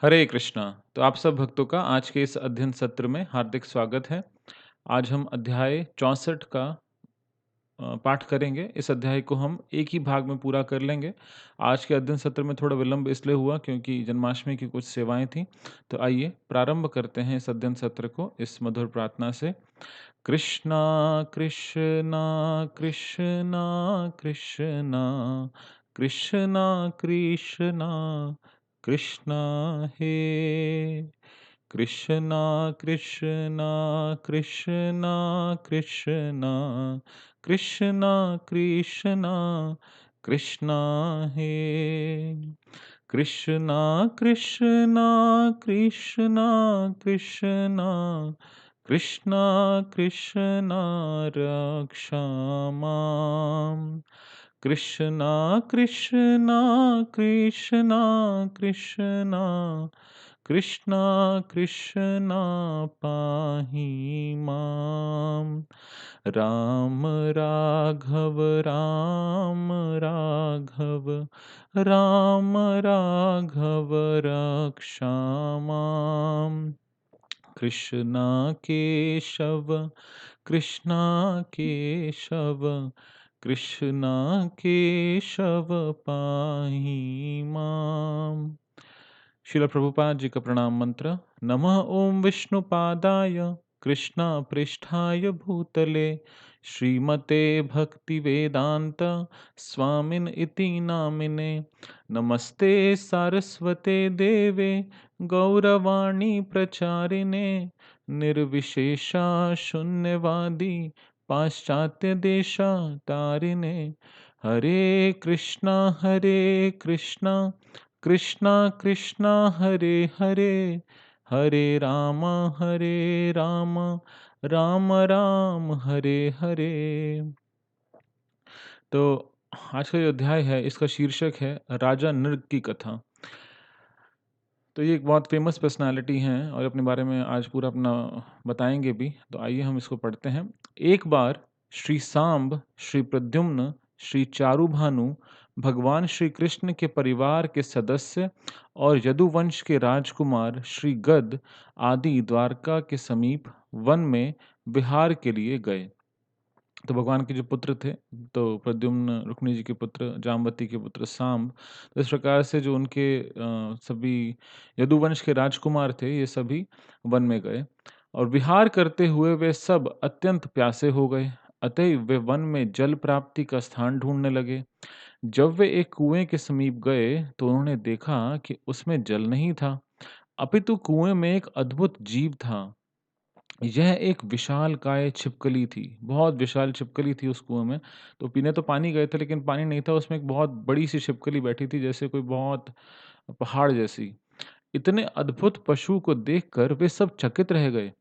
हरे कृष्णा। तो आप सब भक्तों का आज के इस अध्ययन सत्र में हार्दिक स्वागत है। आज हम अध्याय 64 का पाठ करेंगे। इस अध्याय को हम एक ही भाग में पूरा कर लेंगे। आज के अध्ययन सत्र में थोड़ा विलंब इसलिए हुआ क्योंकि जन्माष्टमी की कुछ सेवाएं थीं। तो आइए प्रारंभ करते हैं इस अध्ययन सत्र को इस मधुर प्रार्थना से। कृष्णा कृष्णा कृष्णा कृष्णा कृष्णा कृष्णा कृष्णा हे कृष्णा कृष्णा कृष्णा कृष्णा कृष्णा कृष्णा कृष्णा हे कृष्णा कृष्णा कृष्णा कृष्णा कृष्णा कृष्णा रक्षा माम् कृष्णा कृष्णा कृष्णा कृष्णा कृष्णा कृष्णा पाहि माम् राम राघव राम राघव राम राघव रक्षा माम् कृष्णा केशव कृष्णा केशव कृष्णा केशव पाहि माम्। शिला प्रभुपाद जी का प्रणाम मंत्र। नमः ओम विष्णुपादाय कृष्णा पृष्ठाय भूतले श्रीमते भक्ति वेदांत स्वामिन इति नामिने। नमस्ते सारस्वते देवे गौरवाणी प्रचारिणे निर्विशेषा शून्यवादी पाश्चात्य देशा तारिणे। हरे कृष्णा कृष्णा कृष्णा हरे हरे हरे राम राम राम हरे हरे। तो आज का जो अध्याय है इसका शीर्षक है राजा नृग की कथा। तो ये एक बहुत फेमस पर्सनालिटी हैं और अपने बारे में आज पूरा अपना बताएंगे भी। तो आइए हम इसको पढ़ते हैं। एक बार श्री सांब, श्री प्रद्युम्न, श्री चारुभानु भगवान श्री कृष्ण के परिवार के सदस्य और यदुवंश के राजकुमार श्री गद आदि द्वारका के समीप वन में विहार के लिए गए। तो भगवान के जो पुत्र थे, तो प्रद्युम्न रुक्मिणी जी के पुत्र, जामवती के पुत्र सांब। तो इस प्रकार से जो उनके सभी यदुवंश के राजकुमार थे, ये सभी वन में गए और विहार करते हुए वे सब अत्यंत प्यासे हो गए। अतएव वे वन में जल प्राप्ति का स्थान ढूंढने लगे। जब वे एक कुएं के समीप गए तो उन्होंने देखा कि उसमें जल नहीं था, अपितु कुएं में एक अद्भुत जीव था। यह एक विशालकाय छिपकली थी, बहुत विशाल छिपकली थी उस कुएं में। तो पीने तो पानी गए थे लेकिन पानी नहीं था, उसमें एक बहुत बड़ी-सी छिपकली बैठी थी, जैसे कोई बहुत पहाड़ जैसी। इतने अद्भुत पशु को देखकर वे सब चकित रह गए।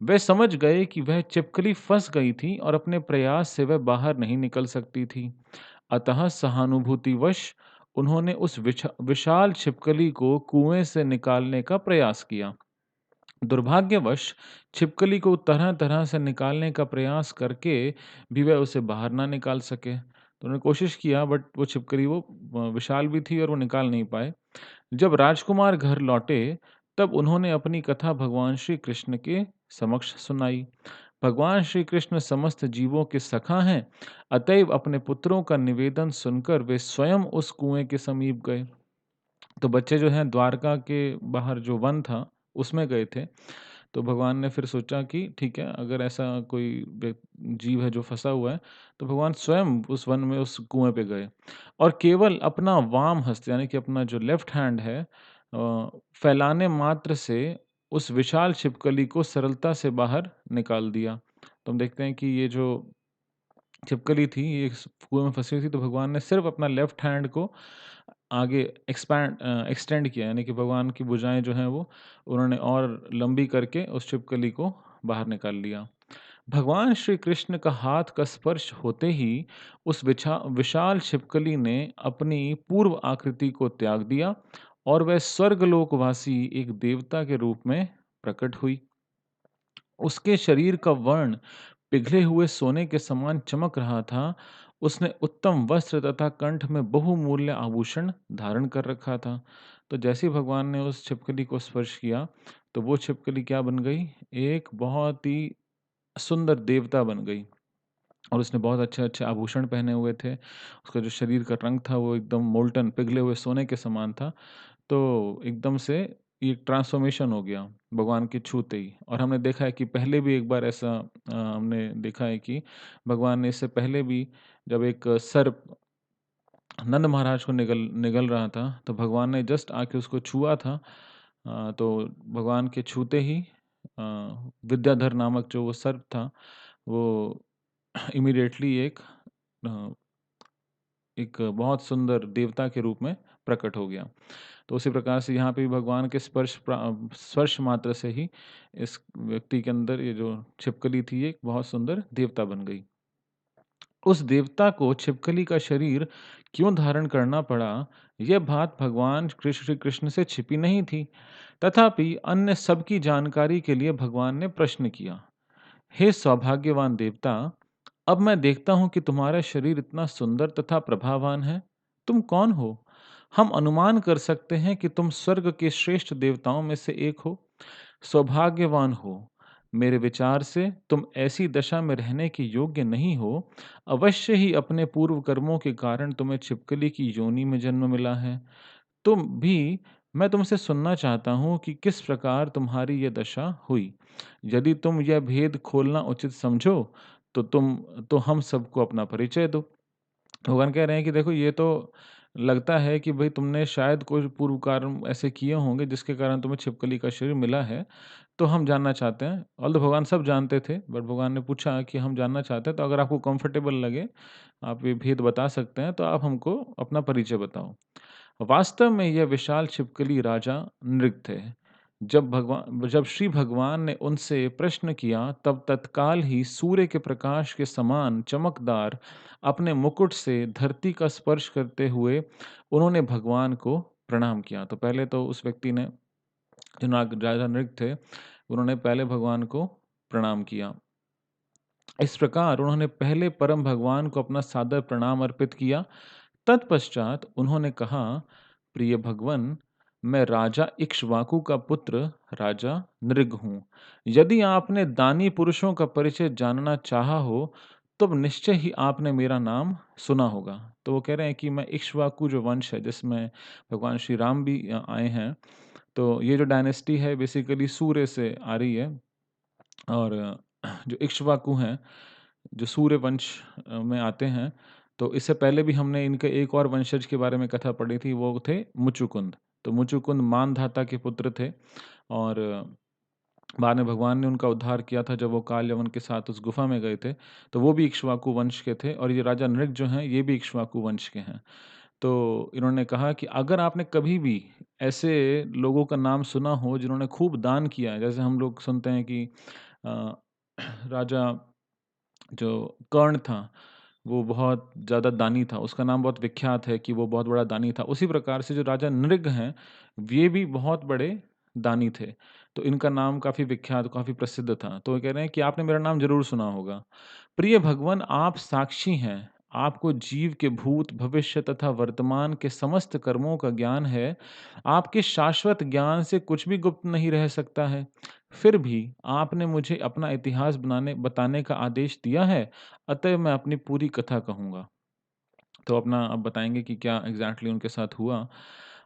वे समझ गए कि वह छिपकली फँस गई थी और अपने प्रयास से वह बाहर नहीं निकल सकती थी। अतः सहानुभूतिवश उन्होंने उस विशाल छिपकली को कुएं से निकालने का प्रयास किया। दुर्भाग्यवश छिपकली को तरह-तरह से निकालने का प्रयास करके भी वह उसे बाहर ना निकाल सके। तो उन्होंने कोशिश किया बट वो छिपकली वो विशाल भी थी और वो निकाल नहीं पाए। जब राजकुमार घर लौटे तब उन्होंने अपनी कथा भगवान श्री कृष्ण के समक्ष सुनाई। भगवान श्री कृष्ण समस्त जीवों के सखा हैं, अतएव अपने पुत्रों का निवेदन सुनकर वे स्वयं उस कुएं के समीप गए। तो बच्चे जो हैं द्वारका के बाहर जो वन था, उसमें गए थे। तो भगवान ने फिर सोचा कि ठीक है, अगर ऐसा कोई जीव है जो फँसा हुआ है, तो भगवान स्वयं उस वन में उस कुएँ पे गए और केवल अपना वाम हस्त यानी कि अपना जो लेफ्ट हैंड है फैलाने मात्र से उस विशाल छिपकली को सरलता से बाहर निकाल दिया। तो हम देखते हैं कि ये जो छिपकली थी, ये स कुएँ में फँसी हुई थी, तो भगवान ने सिर्फ़ अपना लेफ्ट हैंड को आगे एक्सटेंड किया, यानी कि भगवान की भुजाएँ जो हैं वो उन्होंने और लंबी करके उस छिपकली को बाहर निकाल लिया। भगवान श्री कृष्ण का हाथ का स्पर्श होते ही उस विशाल छिपकली ने अपनी पूर्व आकृति को त्याग दिया और वह स्वर्गलोकवासी एक देवता के रूप में प्रकट हुई। उसके शरीर का वर्ण पिघले हुए सोने के समान चमक रहा था उसने उत्तम वस्त्र तथा कंठ में बहुमूल्य आभूषण धारण कर रखा था। तो जैसे ही भगवान ने उस छिपकली को स्पर्श किया, तो वो छिपकली क्या बन गई? एक बहुत ही सुंदर देवता बन गई। और उसने बहुत अच्छे-अच्छे आभूषण पहने हुए थे। उसका जो शरीर का रंग था वो एकदम मोल्टन पिघले हुए सोने के समान था। तो एकदम से एक ट्रांसफ़ॉर्मेशन हो गया भगवान के छूते ही। और हमने देखा है कि पहले भी एक बार ऐसा हमने देखा है कि भगवान ने इससे पहले भी जब एक सर्प नंद महाराज को निगल निगल रहा था, तो भगवान ने जस्ट आके उसको छुआ था। तो भगवान के छूते ही अ, विद्याधर नामक जो वो सर्प था, वो इमीडिएटली अ, एक बहुत सुंदर देवता के रूप में प्रकट हो गया। तो उसी प्रकार से यहाँ पे भी भगवान के स्पर्श मात्र से ही इस व्यक्ति के अंदर ये जो छिपकली थी, ये एक बहुत सुंदर देवता बन गई। उस देवता को छिपकली का शरीर क्यों धारण करना पड़ा, यह बात भगवान कृष्ण श्री कृष्ण से छिपी नहीं थी। तथापि अन्य सबकी जानकारी के लिए भगवान ने प्रश्न किया, हे सौभाग्यवान देवता, अब मैं देखता हूं कि तुम्हारा शरीर इतना सुंदर तथा प्रभावान है। तुम कौन हो? हम अनुमान कर सकते हैं कि तुम स्वर्ग के श्रेष्ठ देवताओं में से एक हो। सौभाग्यवान हो। मेरे विचार से तुम ऐसी दशा में रहने के योग्य नहीं हो। अवश्य ही अपने पूर्व कर्मों के कारण तुम्हें छिपकली की योनि में जन्म मिला है। तुम भी मैं तुमसे सुनना चाहता हूँ कि किस प्रकार तुम्हारी यह दशा हुई। यदि तुम यह भेद खोलना उचित समझो, तो हम सबको अपना परिचय दो। भगवान कह रहे हैं कि देखो, ये तो लगता है कि भाई तुमने शायद कोई पूर्व कर्म ऐसे किए होंगे जिसके कारण तुम्हें छिपकली का शरीर मिला है। तो हम जानना चाहते हैं। ऑल्दो भगवान सब जानते थे, बट भगवान ने पूछा कि हम जानना चाहते हैं, तो अगर आपको कंफर्टेबल लगे, आप ये भेद बता सकते हैं, तो आप हमको अपना परिचय बताओ। वास्तव में यह विशाल छिपकली राजा नृग थे। जब श्री भगवान ने उनसे प्रश्न किया, तब तत्काल ही सूर्य के प्रकाश के समान चमकदार अपने मुकुट से धरती का स्पर्श करते हुए उन्होंने भगवान को प्रणाम किया। तो पहले तो उस व्यक्ति ने, जो राजा नृग थे, उन्होंने पहले भगवान को प्रणाम किया। इस प्रकार उन्होंने पहले परम भगवान को अपना सादर प्रणाम अर्पित किया। तत्पश्चात उन्होंने कहा, प्रिय भगवन, मैं राजा इक्ष्वाकु का पुत्र राजा नृग हूँ। यदि आपने दानी पुरुषों का परिचय जानना चाहा हो, तब निश्चय ही आपने मेरा नाम सुना होगा। तो वो कह रहे हैं कि मैं इक्ष्वाकु जो वंश है, जिसमें भगवान श्री राम भी आए हैं, तो ये जो डायनेस्टी है बेसिकली सूर्य से आ रही है। और जो इक्ष्वाकु हैं, जो सूर्य वंश में आते हैं, तो इससे पहले भी हमने इनके एक और वंशज के बारे में कथा पढ़ी थी, वो थे मुचुकुंद। तो मुचुकुंद मानधाता के पुत्र थे। और बाद में भगवान ने उनका उद्धार किया था जब वो काल यवन के साथ उस गुफा में गए थे। तो वो भी इक्ष्वाकु वंश के थे, और ये राजा नृग जो हैं, ये भी इक्ष्वाकु वंश के हैं। तो इन्होंने कहा कि अगर आपने कभी भी ऐसे लोगों का नाम सुना हो जिन्होंने खूब दान किया है, जैसे हम लोग सुनते हैं कि अ, राजा जो कर्ण था, वो बहुत ज़्यादा दानी था, उसका नाम बहुत विख्यात है कि वो बहुत बड़ा दानी था। उसी प्रकार से जो राजा नृग हैं, ये भी बहुत बड़े दानी थे। तो इनका नाम काफ़ी विख्यात, काफ़ी प्रसिद्ध था। तो वो कह रहे हैं कि आपने मेरा नाम ज़रूर सुना होगा। प्रिय भगवन, आप साक्षी हैं। आपको जीव के भूत, भविष्य तथा वर्तमान के समस्त कर्मों का ज्ञान है। आपके शाश्वत ज्ञान से कुछ भी गुप्त नहीं रह सकता है। फिर भी आपने मुझे अपना इतिहास बताने का आदेश दिया है, अतः मैं अपनी पूरी कथा कहूँगा। तो अपना अब बताएँगे कि क्या एग्ज़ैक्टली उनके साथ हुआ।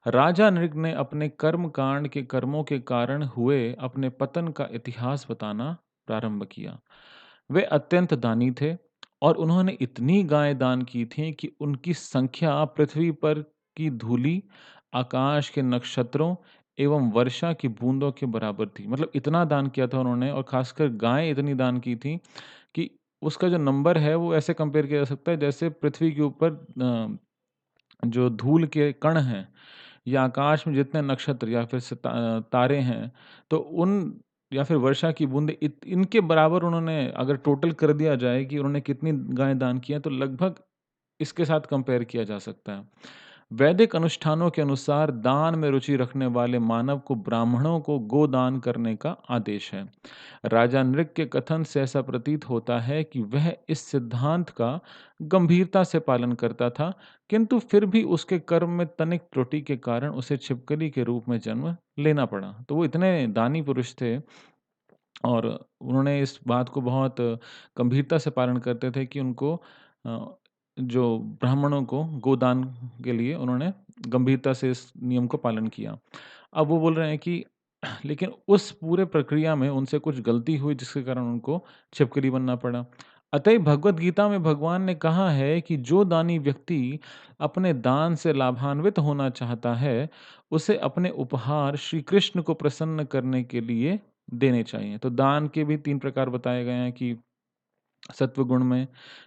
राजा नृग ने अपने कर्म कांड के कर्मों के कारण हुए अपने पतन का इतिहास बताना प्रारंभ किया। वे अत्यंत दानी थे, और उन्होंने इतनी गायें दान की थीं कि उनकी संख्या पृथ्वी पर की धूलि, आकाश के नक्षत्रों एवं वर्षा की बूंदों के बराबर थी। मतलब इतना दान किया था उन्होंने, और खासकर गायें इतनी दान की थी कि उसका जो नंबर है वो ऐसे कंपेयर किया जा सकता है जैसे पृथ्वी के ऊपर जो धूल के कण हैं, या आकाश में जितने नक्षत्र या फिर तारे हैं, तो उन या फिर वर्षा की बूंदें इनके बराबर उन्होंने अगर टोटल कर दिया जाए कि उन्होंने कितनी गायें दान की हैं, तो लगभग इसके साथ कंपेयर किया जा सकता है। वैदिक अनुष्ठानों के अनुसार दान में रुचि रखने वाले मानव को ब्राह्मणों को गोदान करने का आदेश है। राजा नृग के कथन से ऐसा प्रतीत होता है कि वह इस सिद्धांत का गंभीरता से पालन करता था, किंतु फिर भी उसके कर्म में तनिक त्रुटि के कारण उसे छिपकली के रूप में जन्म लेना पड़ा। तो वो इतने दानी पुरुष थे और उन्होंने इस बात को बहुत गंभीरता से पालन करते थे कि उनको जो ब्राह्मणों को गोदान के लिए उन्होंने गंभीरता से इस नियम को पालन किया। अब वो बोल रहे हैं कि लेकिन उस पूरे प्रक्रिया में उनसे कुछ गलती हुई जिसके कारण उनको छिपकली बनना पड़ा। अतः भगवत गीता में भगवान ने कहा है कि जो दानी व्यक्ति अपने दान से लाभान्वित होना चाहता है, उसे अपने उपहार श्री कृष्ण को प्रसन्न करने के लिए देने चाहिए। तो दान के भी 3 प्रकार बताए गए हैं कि सत्व गुण में,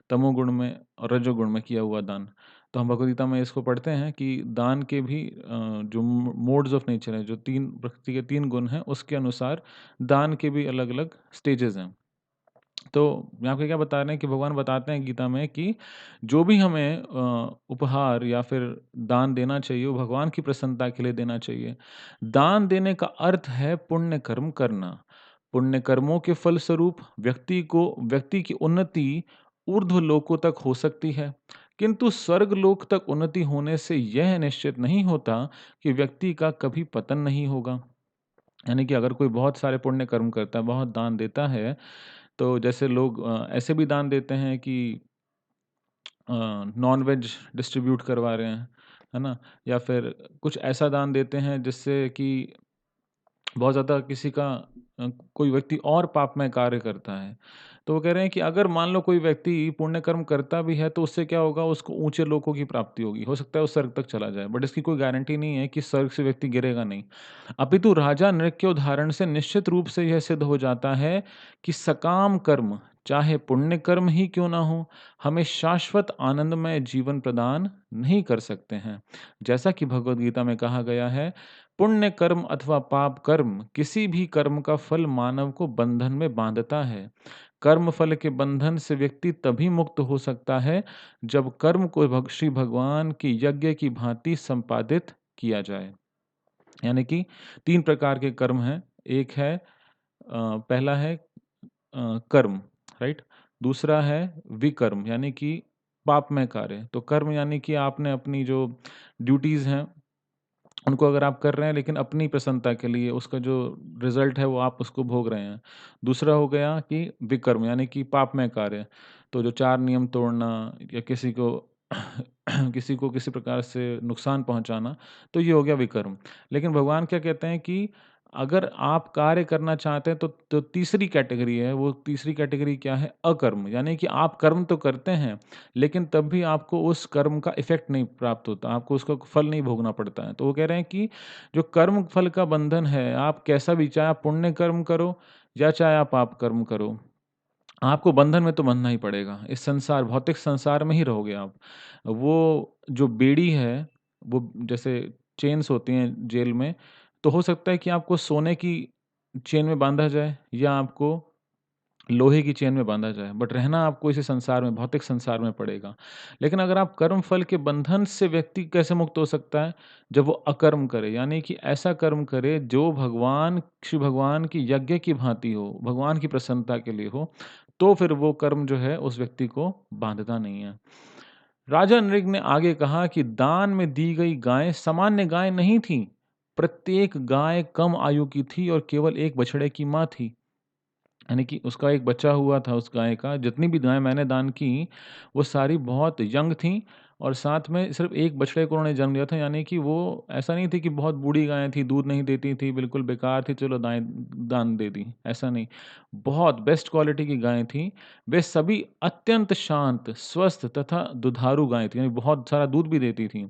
तमोगुण में और रजोगुण में किया हुआ दान। तो हम भगवद गीता में इसको पढ़ते हैं कि दान के भी जो मोड्स ऑफ नेचर है, जो 3 प्रकृति के 3 गुण हैं, उसके अनुसार दान के भी अलग-अलग स्टेजेज़ हैं। तो यहाँ पे क्या बता रहे हैं कि भगवान बताते हैं गीता में कि जो भी हमें उपहार या फिर दान देना चाहिए, वो भगवान की प्रसन्नता के लिए देना चाहिए। दान देने का अर्थ है पुण्य कर्म करना। पुण्य कर्मों के फलस्वरूप व्यक्ति की उन्नति ऊर्ध्व लोकों तक हो सकती है, किंतु स्वर्ग लोक तक उन्नति होने से यह निश्चित नहीं होता कि व्यक्ति का कभी पतन नहीं होगा। यानी कि अगर कोई बहुत सारे पुण्य कर्म करता है, बहुत दान देता है, तो जैसे लोग ऐसे भी दान देते हैं कि नॉन-वेज डिस्ट्रीब्यूट करवा रहे हैं, है ना? या फिर कुछ ऐसा दान देते हैं जिससे कि बहुत ज़्यादा किसी का कोई व्यक्ति और पापमय कार्य करता है। तो वो कह रहे हैं कि अगर मान लो कोई व्यक्ति पुण्य कर्म करता भी है तो उससे क्या होगा, उसको ऊँचे लोकों की प्राप्ति होगी। हो सकता है वो स्वर्ग तक चला जाए, बट इसकी कोई गारंटी नहीं है कि स्वर्ग से व्यक्ति गिरेगा नहीं। अपितु राजा नृग के उदाहरण से निश्चित रूप से यह सिद्ध हो जाता है कि सकाम कर्म, चाहे पुण्य कर्म ही क्यों ना हो, हमें शाश्वत आनंदमय जीवन प्रदान नहीं कर सकते हैं। जैसा कि भगवद गीता में कहा गया है, पुण्य कर्म अथवा पाप कर्म किसी भी कर्म का फल मानव को बंधन में बांधता है। कर्म फल के बंधन से व्यक्ति तभी मुक्त हो सकता है जब कर्म को श्री भगवान की यज्ञ की भांति संपादित किया जाए। यानी कि 3 प्रकार के कर्म हैं। एक है पहला है कर्म, राइट? दूसरा है विकर्म यानी कि पापमय कार्य। तो कर्म यानी कि आपने अपनी जो ड्यूटीज़ हैं उनको अगर आप कर रहे हैं लेकिन अपनी प्रसन्नता के लिए उसका जो रिज़ल्ट है वो आप उसको भोग रहे हैं। दूसरा हो गया कि विकर्म यानी कि पापमय कार्य। तो जो 4 नियम तोड़ना या किसी को किसी प्रकार से नुकसान पहुँचाना, तो ये हो गया विकर्म। लेकिन भगवान क्या कहते हैं कि अगर आप कार्य करना चाहते हैं तो तीसरी कैटेगरी है, वो तीसरी कैटेगरी क्या है? अकर्म। यानी कि आप कर्म तो करते हैं लेकिन तब भी आपको उस कर्म का इफ़ेक्ट नहीं प्राप्त होता, आपको उसका फल नहीं भोगना पड़ता है। तो वो कह रहे हैं कि जो कर्म फल का बंधन है, आप कैसा भी चाहे आप पुण्य कर्म करो या चाहे आप पाप कर्म करो, आपको बंधन में तो बंधना ही पड़ेगा। इस संसार भौतिक संसार में ही रहोगे आप। वो जो बेड़ी है, वो जैसे चेन्स होती हैं जेल में, तो हो सकता है कि आपको सोने की चेन में बाँधा जाए या आपको लोहे की चेन में बाँधा जाए, बट रहना आपको इसी संसार में, भौतिक संसार में पड़ेगा। लेकिन अगर आप कर्म फल के बंधन से व्यक्ति कैसे मुक्त हो सकता है? जब वो अकर्म करे, यानी कि ऐसा कर्म करे जो श्री भगवान की यज्ञ की भाँति हो, भगवान की प्रसन्नता के लिए हो, तो फिर वो कर्म जो है उस व्यक्ति को बाँधता नहीं है। राजा नृग ने आगे कहा कि दान में दी गई गायें सामान्य गाय नहीं थीं। प्रत्येक गाय कम आयु की थी और केवल एक बछड़े की माँ थी। यानी कि उसका एक बच्चा हुआ था उस गाय का, जितनी भी गाय मैंने दान की, वो सारी बहुत यंग थीं और साथ में सिर्फ़ एक बछड़े को उन्होंने जन्म दिया था, यानी कि वो ऐसा नहीं थी कि बहुत बूढ़ी गाय थी, दूध नहीं देती थी, बिल्कुल बेकार थी, चलो दान दे दी, ऐसा नहीं। बहुत बेस्ट क्वालिटी की गायें थीं। वे सभी अत्यंत शांत, स्वस्थ तथा दुधारू गायें थीं, यानी बहुत सारा दूध भी देती थीं।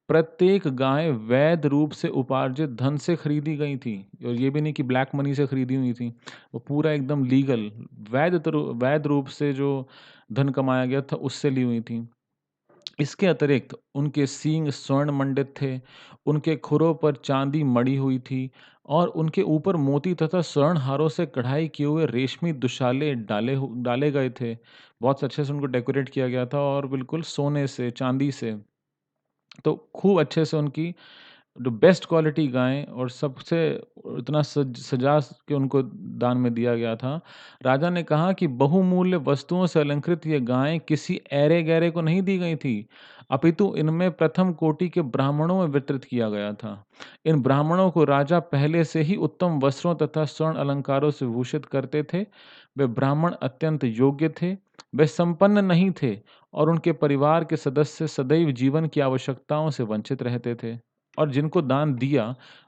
प्रत्येक गाय वैध रूप से उपार्जित धन से खरीदी गई थी और ये भी नहीं कि ब्लैक मनी से खरीदी हुई थी। वो पूरा एकदम लीगल वैध रूप से जो धन कमाया गया था उससे ली हुई थी। इसके अतिरिक्त उनके सींग स्वर्ण मंडित थे, उनके खुरों पर चांदी मढ़ी हुई थी और उनके ऊपर मोती तथा स्वर्ण हारों से कढ़ाई किए हुए रेशमी दुशाले डाले गए थे। बहुत अच्छे से उनको डेकोरेट किया गया था और बिल्कुल सोने से, चांदी से। तो खूब अच्छे से उनकी जो बेस्ट क्वालिटी गायें और सबसे इतना सजा के उनको दान में दिया गया था। राजा ने कहा कि बहुमूल्य वस्तुओं से अलंकृत ये गायें किसी ऐरे-गैरे को नहीं दी गई थी, अपितु इनमें प्रथम कोटि के ब्राह्मणों में वितरित किया गया था। इन ब्राह्मणों को राजा पहले से ही उत्तम वस्त्रों तथा स्वर्ण अलंकारों से भूषित करते थे। वे ब्राह्मण अत्यंत योग्य थे, वे संपन्न नहीं थे और उनके परिवार के सदस्य सदैव जीवन की आवश्यकताओं से वंचित रहते थे। और जिनको दान दिया,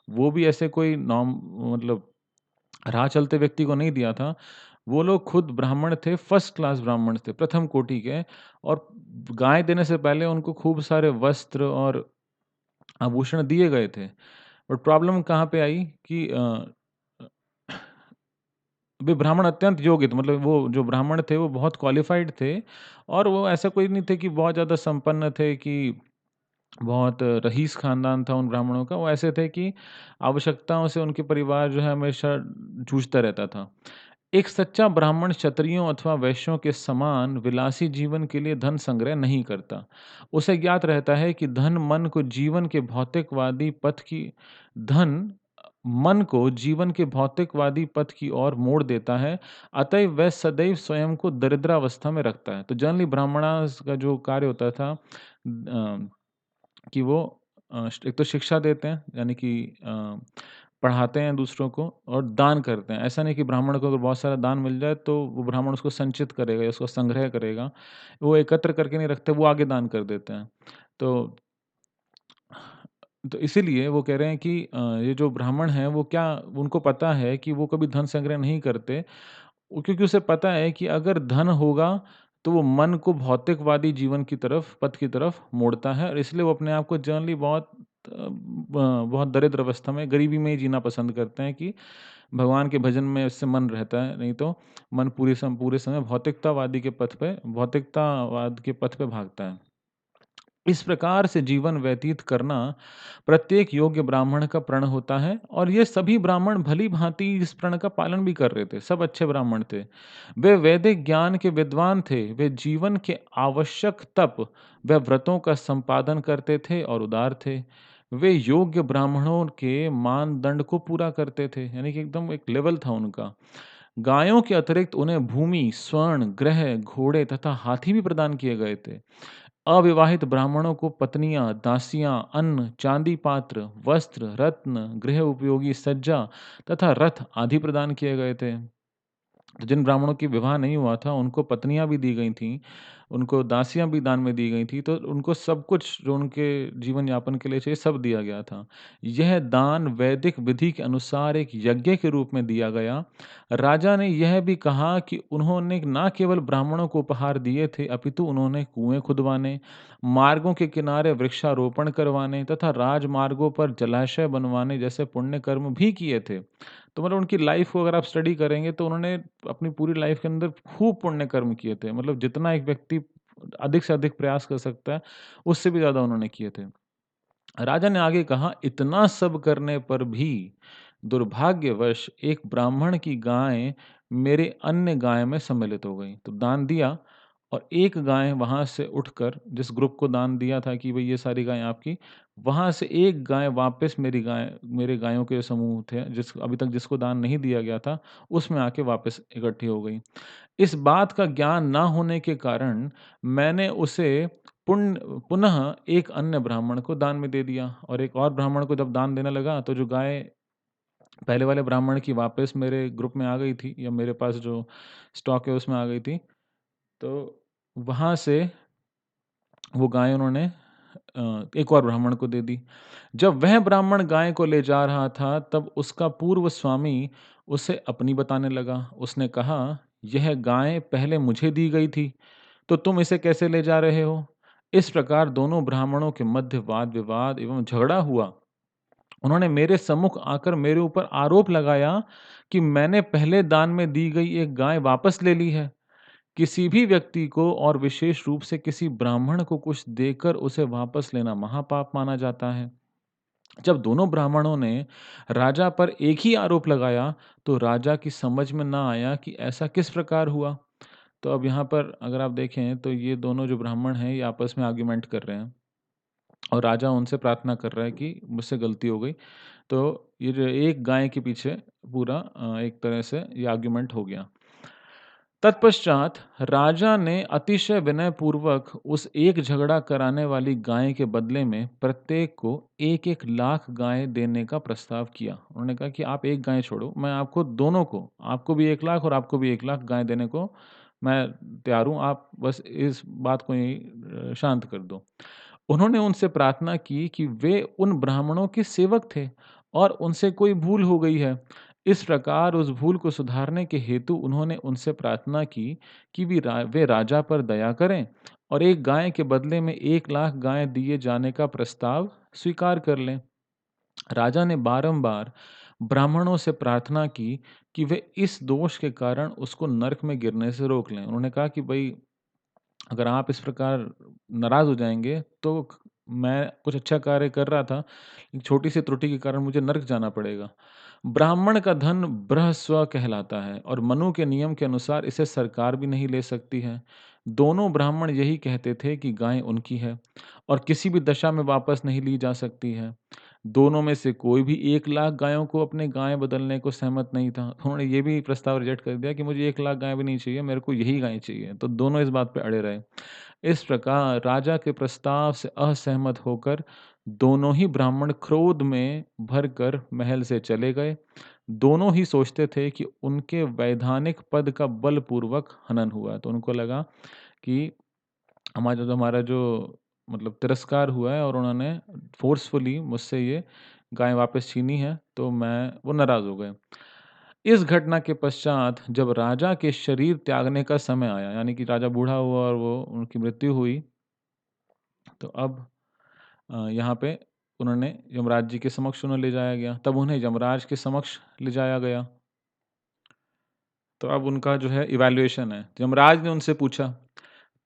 वो भी ऐसे कोई मतलब राह चलते व्यक्ति को नहीं दिया था। वो लोग खुद ब्राह्मण थे, फर्स्ट क्लास ब्राह्मण थे, प्रथम कोटि के और गाय देने से पहले उनको खूब सारे वस्त्र और आभूषण दिए गए थे। बट प्रॉब्लम कहाँ पे आई कि वे ब्राह्मण अत्यंत योग्य थे, मतलब वो जो ब्राह्मण थे, वो बहुत क्वालिफ़ाइड थे और वो ऐसा कोई नहीं थे कि बहुत ज़्यादा संपन्न थे कि बहुत रईस ख़ानदान था उन ब्राह्मणों का, वो ऐसे थे कि आवश्यकताओं से उनके परिवार जो है हमेशा जूझता रहता था। एक सच्चा ब्राह्मण क्षत्रियों अथवा वैश्यों के समान विलासी जीवन के लिए धन संग्रह नहीं करता। उसे ज्ञात रहता है कि धन मन को जीवन के भौतिकवादी पथ की ओर मोड़ देता है, अतएव वह सदैव स्वयं को दरिद्रावस्था में रखता है। तो जनरली ब्राह्मणास का जो कार्य होता था कि वो एक तो शिक्षा देते हैं, यानी कि पढ़ाते हैं दूसरों को और दान करते हैं। ऐसा नहीं कि ब्राह्मण को अगर बहुत सारा दान मिल जाए तो वो ब्राह्मण उसको संचित करेगा या उसको संग्रह करेगा। वो एकत्र करके नहीं रखते, वो आगे दान कर देते हैं। तो इसीलिए वो कह रहे हैं कि ये जो ब्राह्मण हैं वो क्या उनको पता है कि वो कभी धन संग्रह नहीं करते। वो क्योंकि उसे पता है कि अगर धन होगा तो वो मन को भौतिकवादी जीवन की तरफ पथ की तरफ मोड़ता है और इसलिए वो अपने आप को जनरली बहुत दरिद्र अवस्था में गरीबी में ही जीना पसंद करते हैं कि भगवान के भजन में उससे मन रहता है, नहीं तो मन पूरे समय भौतिकतावाद के पथ पे भागता है। इस प्रकार से जीवन व्यतीत करना प्रत्येक योग्य ब्राह्मण का प्रण होता है और ये सभी ब्राह्मण भली भांति इस प्रण का पालन भी कर रहे थे। सब अच्छे ब्राह्मण थे। वे वैदिक ज्ञान के विद्वान थे। वे जीवन के आवश्यक तप व व्रतों का संपादन करते थे और उदार थे। वे योग्य ब्राह्मणों के मानदंड को पूरा करते थे, यानी कि एकदम एक लेवल था उनका। गायों के अतिरिक्त उन्हें भूमि, स्वर्ण, गृह, घोड़े तथा हाथी भी प्रदान किए गए थे। अविवाहित ब्राह्मणों को पत्नियां, दासियां, अन्न, चांदी पात्र, वस्त्र, रत्न, गृह उपयोगी सज्जा तथा रथ आदि प्रदान किए गए थे। तो जिन ब्राह्मणों की विवाह नहीं हुआ था, उनको पत्नियाँ भी दी गई थीं, उनको दासियाँ भी दान में दी गई थीं, तो उनको सब कुछ जो उनके जीवन यापन के लिए चाहिए, सब दिया गया था। यह दान वैदिक विधि के अनुसार एक यज्ञ के रूप में दिया गया। राजा ने यह भी कहा कि उन्होंने न केवल ब्राह्मणों को उपहार दिए थे, अपितु उन्होंने कुएँ खुदवाने, मार्गों के किनारे वृक्षारोपण करवाने तथा राजमार्गों पर जलाशय बनवाने जैसे पुण्य कर्म भी किए थे। तो मतलब उनकी लाइफ को अगर आप स्टडी करेंगे तो उन्होंने अपनी पूरी लाइफ के अंदर खूब पुण्य कर्म किए थे। मतलब जितना एक व्यक्ति अधिक से अधिक प्रयास कर सकता है, उससे भी ज़्यादा उन्होंने किए थे। राजा ने आगे कहा, इतना सब करने पर भी दुर्भाग्यवश एक ब्राह्मण की गाय मेरे अन्य गाय में सम्मिलित हो गई। तो दान दिया और एक गाय वहां से उठकर, जिस ग्रुप को दान दिया था कि भाई ये सारी गाय आपकी, वहां से एक गाय वापस मेरे गायों के समूह थे जिस अभी तक जिसको दान नहीं दिया गया था, उसमें आके वापस इकट्ठी हो गई। इस बात का ज्ञान ना होने के कारण मैंने उसे पुनः एक अन्य ब्राह्मण को दान में दे दिया और एक और ब्राह्मण को जब दान देने लगा तो जो गाय पहले वाले ब्राह्मण की वापस मेरे ग्रुप में आ गई थी या मेरे पास जो स्टॉक है उसमें आ गई थी, तो वहाँ से वो गाय उन्होंने एक और ब्राह्मण को दे दी। जब वह ब्राह्मण गाय को ले जा रहा था, तब उसका पूर्व स्वामी उसे अपनी बताने लगा। उसने कहा, "यह गाय पहले मुझे दी गई थी, तो तुम इसे कैसे ले जा रहे हो?" इस प्रकार दोनों ब्राह्मणों के मध्य वाद-विवाद एवं झगड़ा हुआ। उन्होंने मेरे सम्मुख आकर मेरे ऊपर आरोप लगाया कि मैंने पहले दान में दी गई एक गाय वापस ले ली है। किसी भी व्यक्ति को और विशेष रूप से किसी ब्राह्मण को कुछ देकर उसे वापस लेना महापाप माना जाता है। जब दोनों ब्राह्मणों ने राजा पर एक ही आरोप लगाया, तो राजा की समझ में ना आया कि ऐसा किस प्रकार हुआ। तो अब यहाँ पर अगर आप देखें तो ये दोनों जो ब्राह्मण हैं, ये आपस में आर्ग्यूमेंट कर रहे हैं और राजा उनसे प्रार्थना कर रहा है कि मुझसे गलती हो गई। तो ये जो एक गाय के पीछे पूरा एक तरह से ये आर्ग्यूमेंट हो गया। तत्पश्चात राजा ने अतिशय विनयपूर्वक उस एक झगड़ा कराने वाली गाय के बदले में प्रत्येक को 1-1 लाख गाय देने का प्रस्ताव किया। उन्होंने कहा कि आप एक गाय छोड़ो, मैं आपको दोनों को, आपको भी 1 लाख और आपको भी 1 लाख गाय देने को मैं तैयार हूँ, आप बस इस बात को ही शांत कर दो। उन्होंने उनसे प्रार्थना की कि वे उन ब्राह्मणों के सेवक थे और उनसे कोई भूल हो गई है। इस प्रकार उस भूल को सुधारने के हेतु उन्होंने उनसे प्रार्थना की कि वे राजा पर दया करें और एक गाय के बदले में 1 लाख गाय दिए जाने का प्रस्ताव स्वीकार कर लें। राजा ने बारंबार ब्राह्मणों से प्रार्थना की कि वे इस दोष के कारण उसको नरक में गिरने से रोक लें। उन्होंने कहा कि भाई, अगर आप इस प्रकार नाराज़ हो जाएँगे, तो क मैं कुछ अच्छा कार्य कर रहा था, एक छोटी-सी त्रुटि के कारण मुझे नरक जाना पड़ेगा। ब्राह्मण का धन ब्रहस्व कहलाता है और मनु के नियम के अनुसार इसे सरकार भी नहीं ले सकती है। दोनों ब्राह्मण यही कहते थे कि गाय उनकी है और किसी भी दशा में वापस नहीं ली जा सकती है। दोनों में से कोई भी 1 लाख गायों को अपने गाय बदलने को सहमत नहीं था। उन्होंने ये भी प्रस्ताव रिजेक्ट कर दिया कि मुझे 1 लाख गाय भी नहीं चाहिए, मेरे को यही गाय चाहिए। तो दोनों इस बात पे अड़े रहे। इस प्रकार राजा के प्रस्ताव से असहमत होकर दोनों ही ब्राह्मण क्रोध में भरकर महल से चले गए। दोनों ही सोचते थे कि उनके वैधानिक पद का बलपूर्वक हनन हुआ। तो उनको लगा कि हमारा जो मतलब तिरस्कार हुआ है और उन्होंने फ़ोर्सफुली मुझसे ये गाय वापस छीनी है, तो वो नाराज़ हो गए। इस घटना के पश्चात जब राजा के शरीर त्यागने का समय आया, यानी कि राजा बूढ़ा हुआ और वो उनकी मृत्यु हुई, तो अब यहाँ पे उन्होंने यमराज जी के समक्ष उन्हें ले जाया गया। तब उन्हें यमराज के समक्ष ले जाया गया। तो अब उनका जो है इवैल्यूएशन है। यमराज ने उनसे पूछा,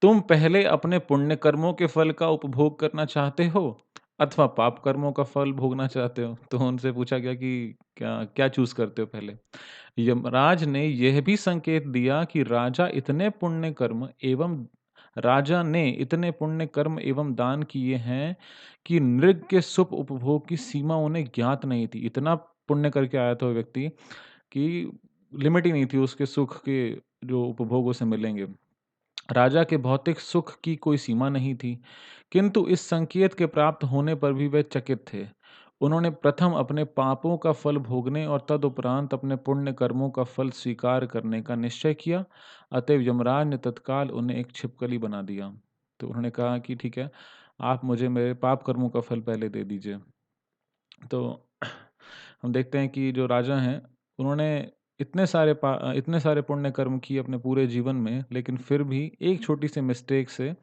तुम पहले अपने पुण्य कर्मों के फल का उपभोग करना चाहते हो अथवा पाप कर्मों का फल भोगना चाहते हो? तो उनसे पूछा गया कि क्या क्या चूज़ करते हो पहले? यमराज ने यह भी संकेत दिया कि राजा ने इतने पुण्य कर्म एवं दान किए हैं कि नृग के सुख उपभोग की सीमा उन्हें ज्ञात नहीं थी। इतना पुण्य करके आया था वो व्यक्ति कि लिमिट ही नहीं थी उसके सुख के, जो उपभोग उसे मिलेंगे। राजा के भौतिक सुख की कोई सीमा नहीं थी, किंतु इस संकेत के प्राप्त होने पर भी वे चकित थे। उन्होंने प्रथम अपने पापों का फल भोगने और तदुपरांत अपने पुण्य कर्मों का फल स्वीकार करने का निश्चय किया। अतएव यमराज ने तत्काल उन्हें एक छिपकली बना दिया। तो उन्होंने कहा कि ठीक है, आप मुझे मेरे पाप कर्मों का फल पहले दे दीजिए। तो हम देखते हैं कि जो राजा हैं, उन्होंने इतने सारे पुण्य कर्म किए अपने पूरे जीवन में, लेकिन फिर भी एक छोटी-सी मिस्टेक से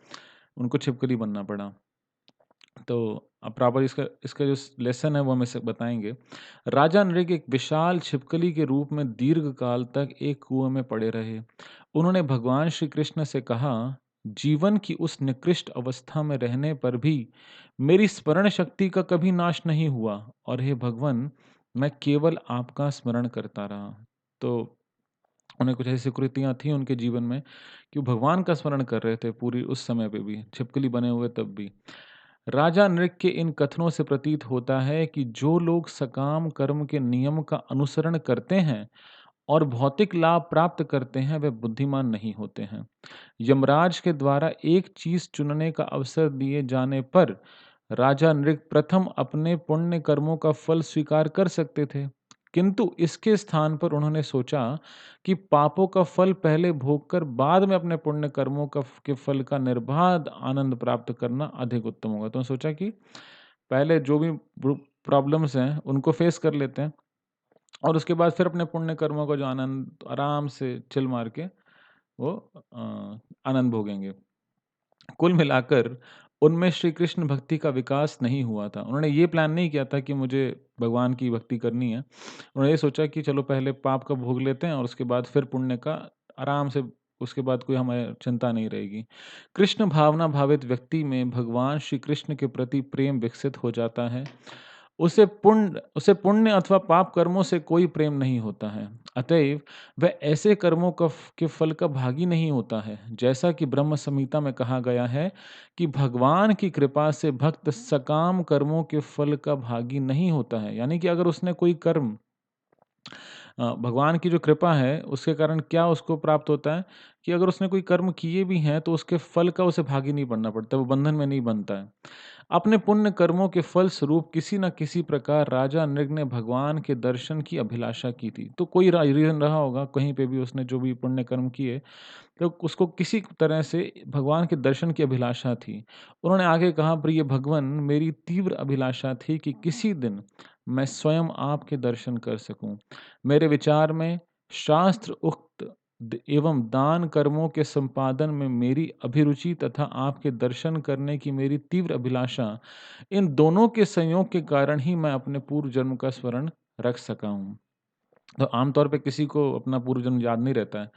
उनको छिपकली बनना पड़ा। तो अब प्रॉपर इसका इसका जो लेसन है वो हम इसे बताएँगे। राजा नृग एक विशाल छिपकली के रूप में दीर्घ काल तक एक कुएं में पड़े रहे। उन्होंने भगवान श्री कृष्ण से कहा, जीवन की उस निकृष्ट अवस्था में रहने पर भी मेरी स्मरण शक्ति का कभी नाश नहीं हुआ और हे भगवन, मैं केवल आपका स्मरण करता रहा। तो उन्हें कुछ ऐसी कृतियाँ थी उनके जीवन में कि वो भगवान का स्मरण कर रहे थे पूरी उस समय पे भी, छिपकली बने हुए तब भी। राजा नृग के इन कथनों से प्रतीत होता है कि जो लोग सकाम कर्म के नियम का अनुसरण करते हैं और भौतिक लाभ प्राप्त करते हैं, वे बुद्धिमान नहीं होते हैं। यमराज के द्वारा एक चीज चुनने का अवसर दिए जाने पर राजा नृग प्रथम अपने पुण्य कर्मों का फल स्वीकार कर सकते थे, किंतु इसके स्थान पर उन्होंने सोचा कि पापों का फल पहले भोगकर बाद में अपने पुण्य कर्मों के फल का निर्बाध आनंद प्राप्त करना अधिक उत्तम होगा। तो उन्होंने सोचा कि पहले जो भी प्रॉब्लम्स हैं उनको फेस कर लेते हैं और उसके बाद फिर अपने पुण्य कर्मों का जो आनंद आराम से चिल मार के वो आनंद भोगेंगे। कुल मिलाकर उनमें श्री कृष्ण भक्ति का विकास नहीं हुआ था। उन्होंने ये प्लान नहीं किया था कि मुझे भगवान की भक्ति करनी है। उन्होंने ये सोचा कि चलो पहले पाप का भोग लेते हैं और उसके बाद फिर पुण्य का आराम से, उसके बाद कोई हमें चिंता नहीं रहेगी। कृष्ण भावना भावित व्यक्ति में भगवान श्री कृष्ण के प्रति प्रेम विकसित हो जाता है उसे पुण्य अथवा पाप कर्मों से कोई प्रेम नहीं होता है। अतएव वह ऐसे कर्मों के फल का भागी नहीं होता है। जैसा कि ब्रह्म संहिता में कहा गया है कि भगवान की कृपा से भक्त सकाम कर्मों के फल का भागी नहीं होता है। यानी कि अगर उसने कोई कर्म भगवान की जो कृपा है, उसके कारण क्या उसको प्राप्त होता है कि अगर उसने कोई कर्म किए भी हैं, तो उसके फल का उसे भागी नहीं बनना पड़ता, वो बंधन में नहीं बनता है। अपने पुण्य कर्मों के फल स्वरूप किसी न किसी प्रकार राजा नृग ने भगवान के दर्शन की अभिलाषा की थी। तो कोई रीज़न रहा होगा, कहीं पे भी उसने जो भी पुण्य कर्म किए, तो उसको किसी तरह से भगवान के दर्शन की अभिलाषा थी। उन्होंने आगे कहा, प्रिय भगवन, मेरी तीव्र अभिलाषा थी कि किसी दिन मैं स्वयं आपके दर्शन कर सकूं। मेरे विचार में शास्त्र उक्त एवं दान कर्मों के संपादन में मेरी अभिरुचि तथा आपके दर्शन करने की मेरी तीव्र अभिलाषा, इन दोनों के संयोग के कारण ही मैं अपने पूर्व जन्म का स्मरण रख सका हूँ। तो आमतौर पे किसी को अपना पूर्व जन्म याद नहीं रहता है।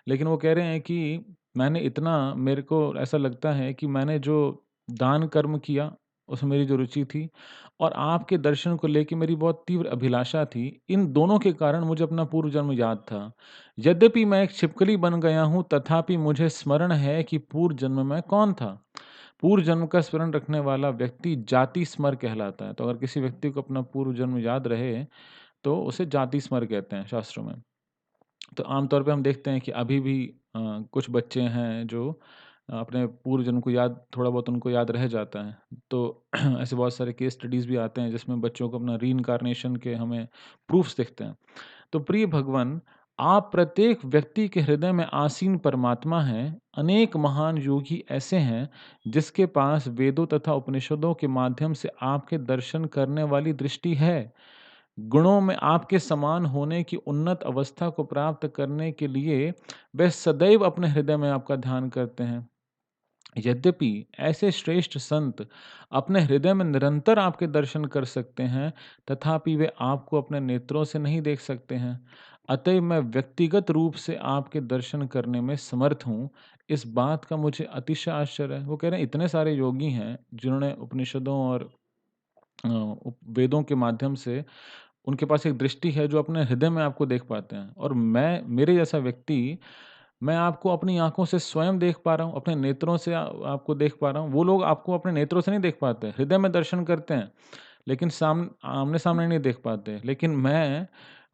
लेकिन वो कह रहे हैं कि मैंने इतना मेरे को ऐसा लगता है कि मैंने जो दान कर्म किया, उसमें मेरी जो रुचि थी और आपके दर्शन को लेके मेरी बहुत तीव्र अभिलाषा थी, इन दोनों के कारण मुझे अपना पूर्व जन्म याद था। यद्यपि मैं एक छिपकली बन गया हूँ, तथापि मुझे स्मरण है कि पूर्व जन्म में कौन था। पूर्व जन्म का स्मरण रखने वाला व्यक्ति जाति स्मर कहलाता है। तो अगर किसी व्यक्ति को अपना पूर्व जन्म याद रहे, तो उसे जाति स्मर कहते हैं शास्त्रों में। तो आमतौर पे हम देखते हैं कि अभी भी कुछ बच्चे हैं जो अपने पूर्व जन्म को याद थोड़ा बहुत उनको याद रह जाता है। तो ऐसे बहुत सारे केस स्टडीज़ भी आते हैं जिसमें बच्चों को अपना रीइन्कार्नेशन के हमें प्रूफ्स दिखते हैं। तो प्रिय भगवन, आप प्रत्येक व्यक्ति के हृदय में आसीन परमात्मा हैं। अनेक महान योगी ऐसे हैं जिसके पास वेदों तथा उपनिषदों के माध्यम से आपके दर्शन करने वाली दृष्टि है। गुणों में आपके समान होने की उन्नत अवस्था को प्राप्त करने के लिए वे सदैव अपने हृदय में आपका ध्यान करते हैं। यद्यपि ऐसे श्रेष्ठ संत अपने हृदय में निरंतर आपके दर्शन कर सकते हैं, तथापि वे आपको अपने नेत्रों से नहीं देख सकते हैं। अतएव मैं व्यक्तिगत रूप से आपके दर्शन करने में समर्थ हूँ। इस बात का मुझे अतिशय आश्चर्य है। वो कह रहे हैं इतने सारे योगी हैं जिन्होंने उपनिषदों और वेदों के माध्यम से उनके पास एक दृष्टि है जो अपने हृदय में आपको देख पाते हैं और मैं मेरे जैसा व्यक्ति, मैं आपको अपनी आँखों से स्वयं देख पा रहा हूँ, अपने नेत्रों से आपको देख पा रहा हूँ। वो लोग आपको अपने नेत्रों से नहीं देख पाते, हृदय में दर्शन करते हैं, लेकिन आमने-सामने नहीं देख पाते। लेकिन मैं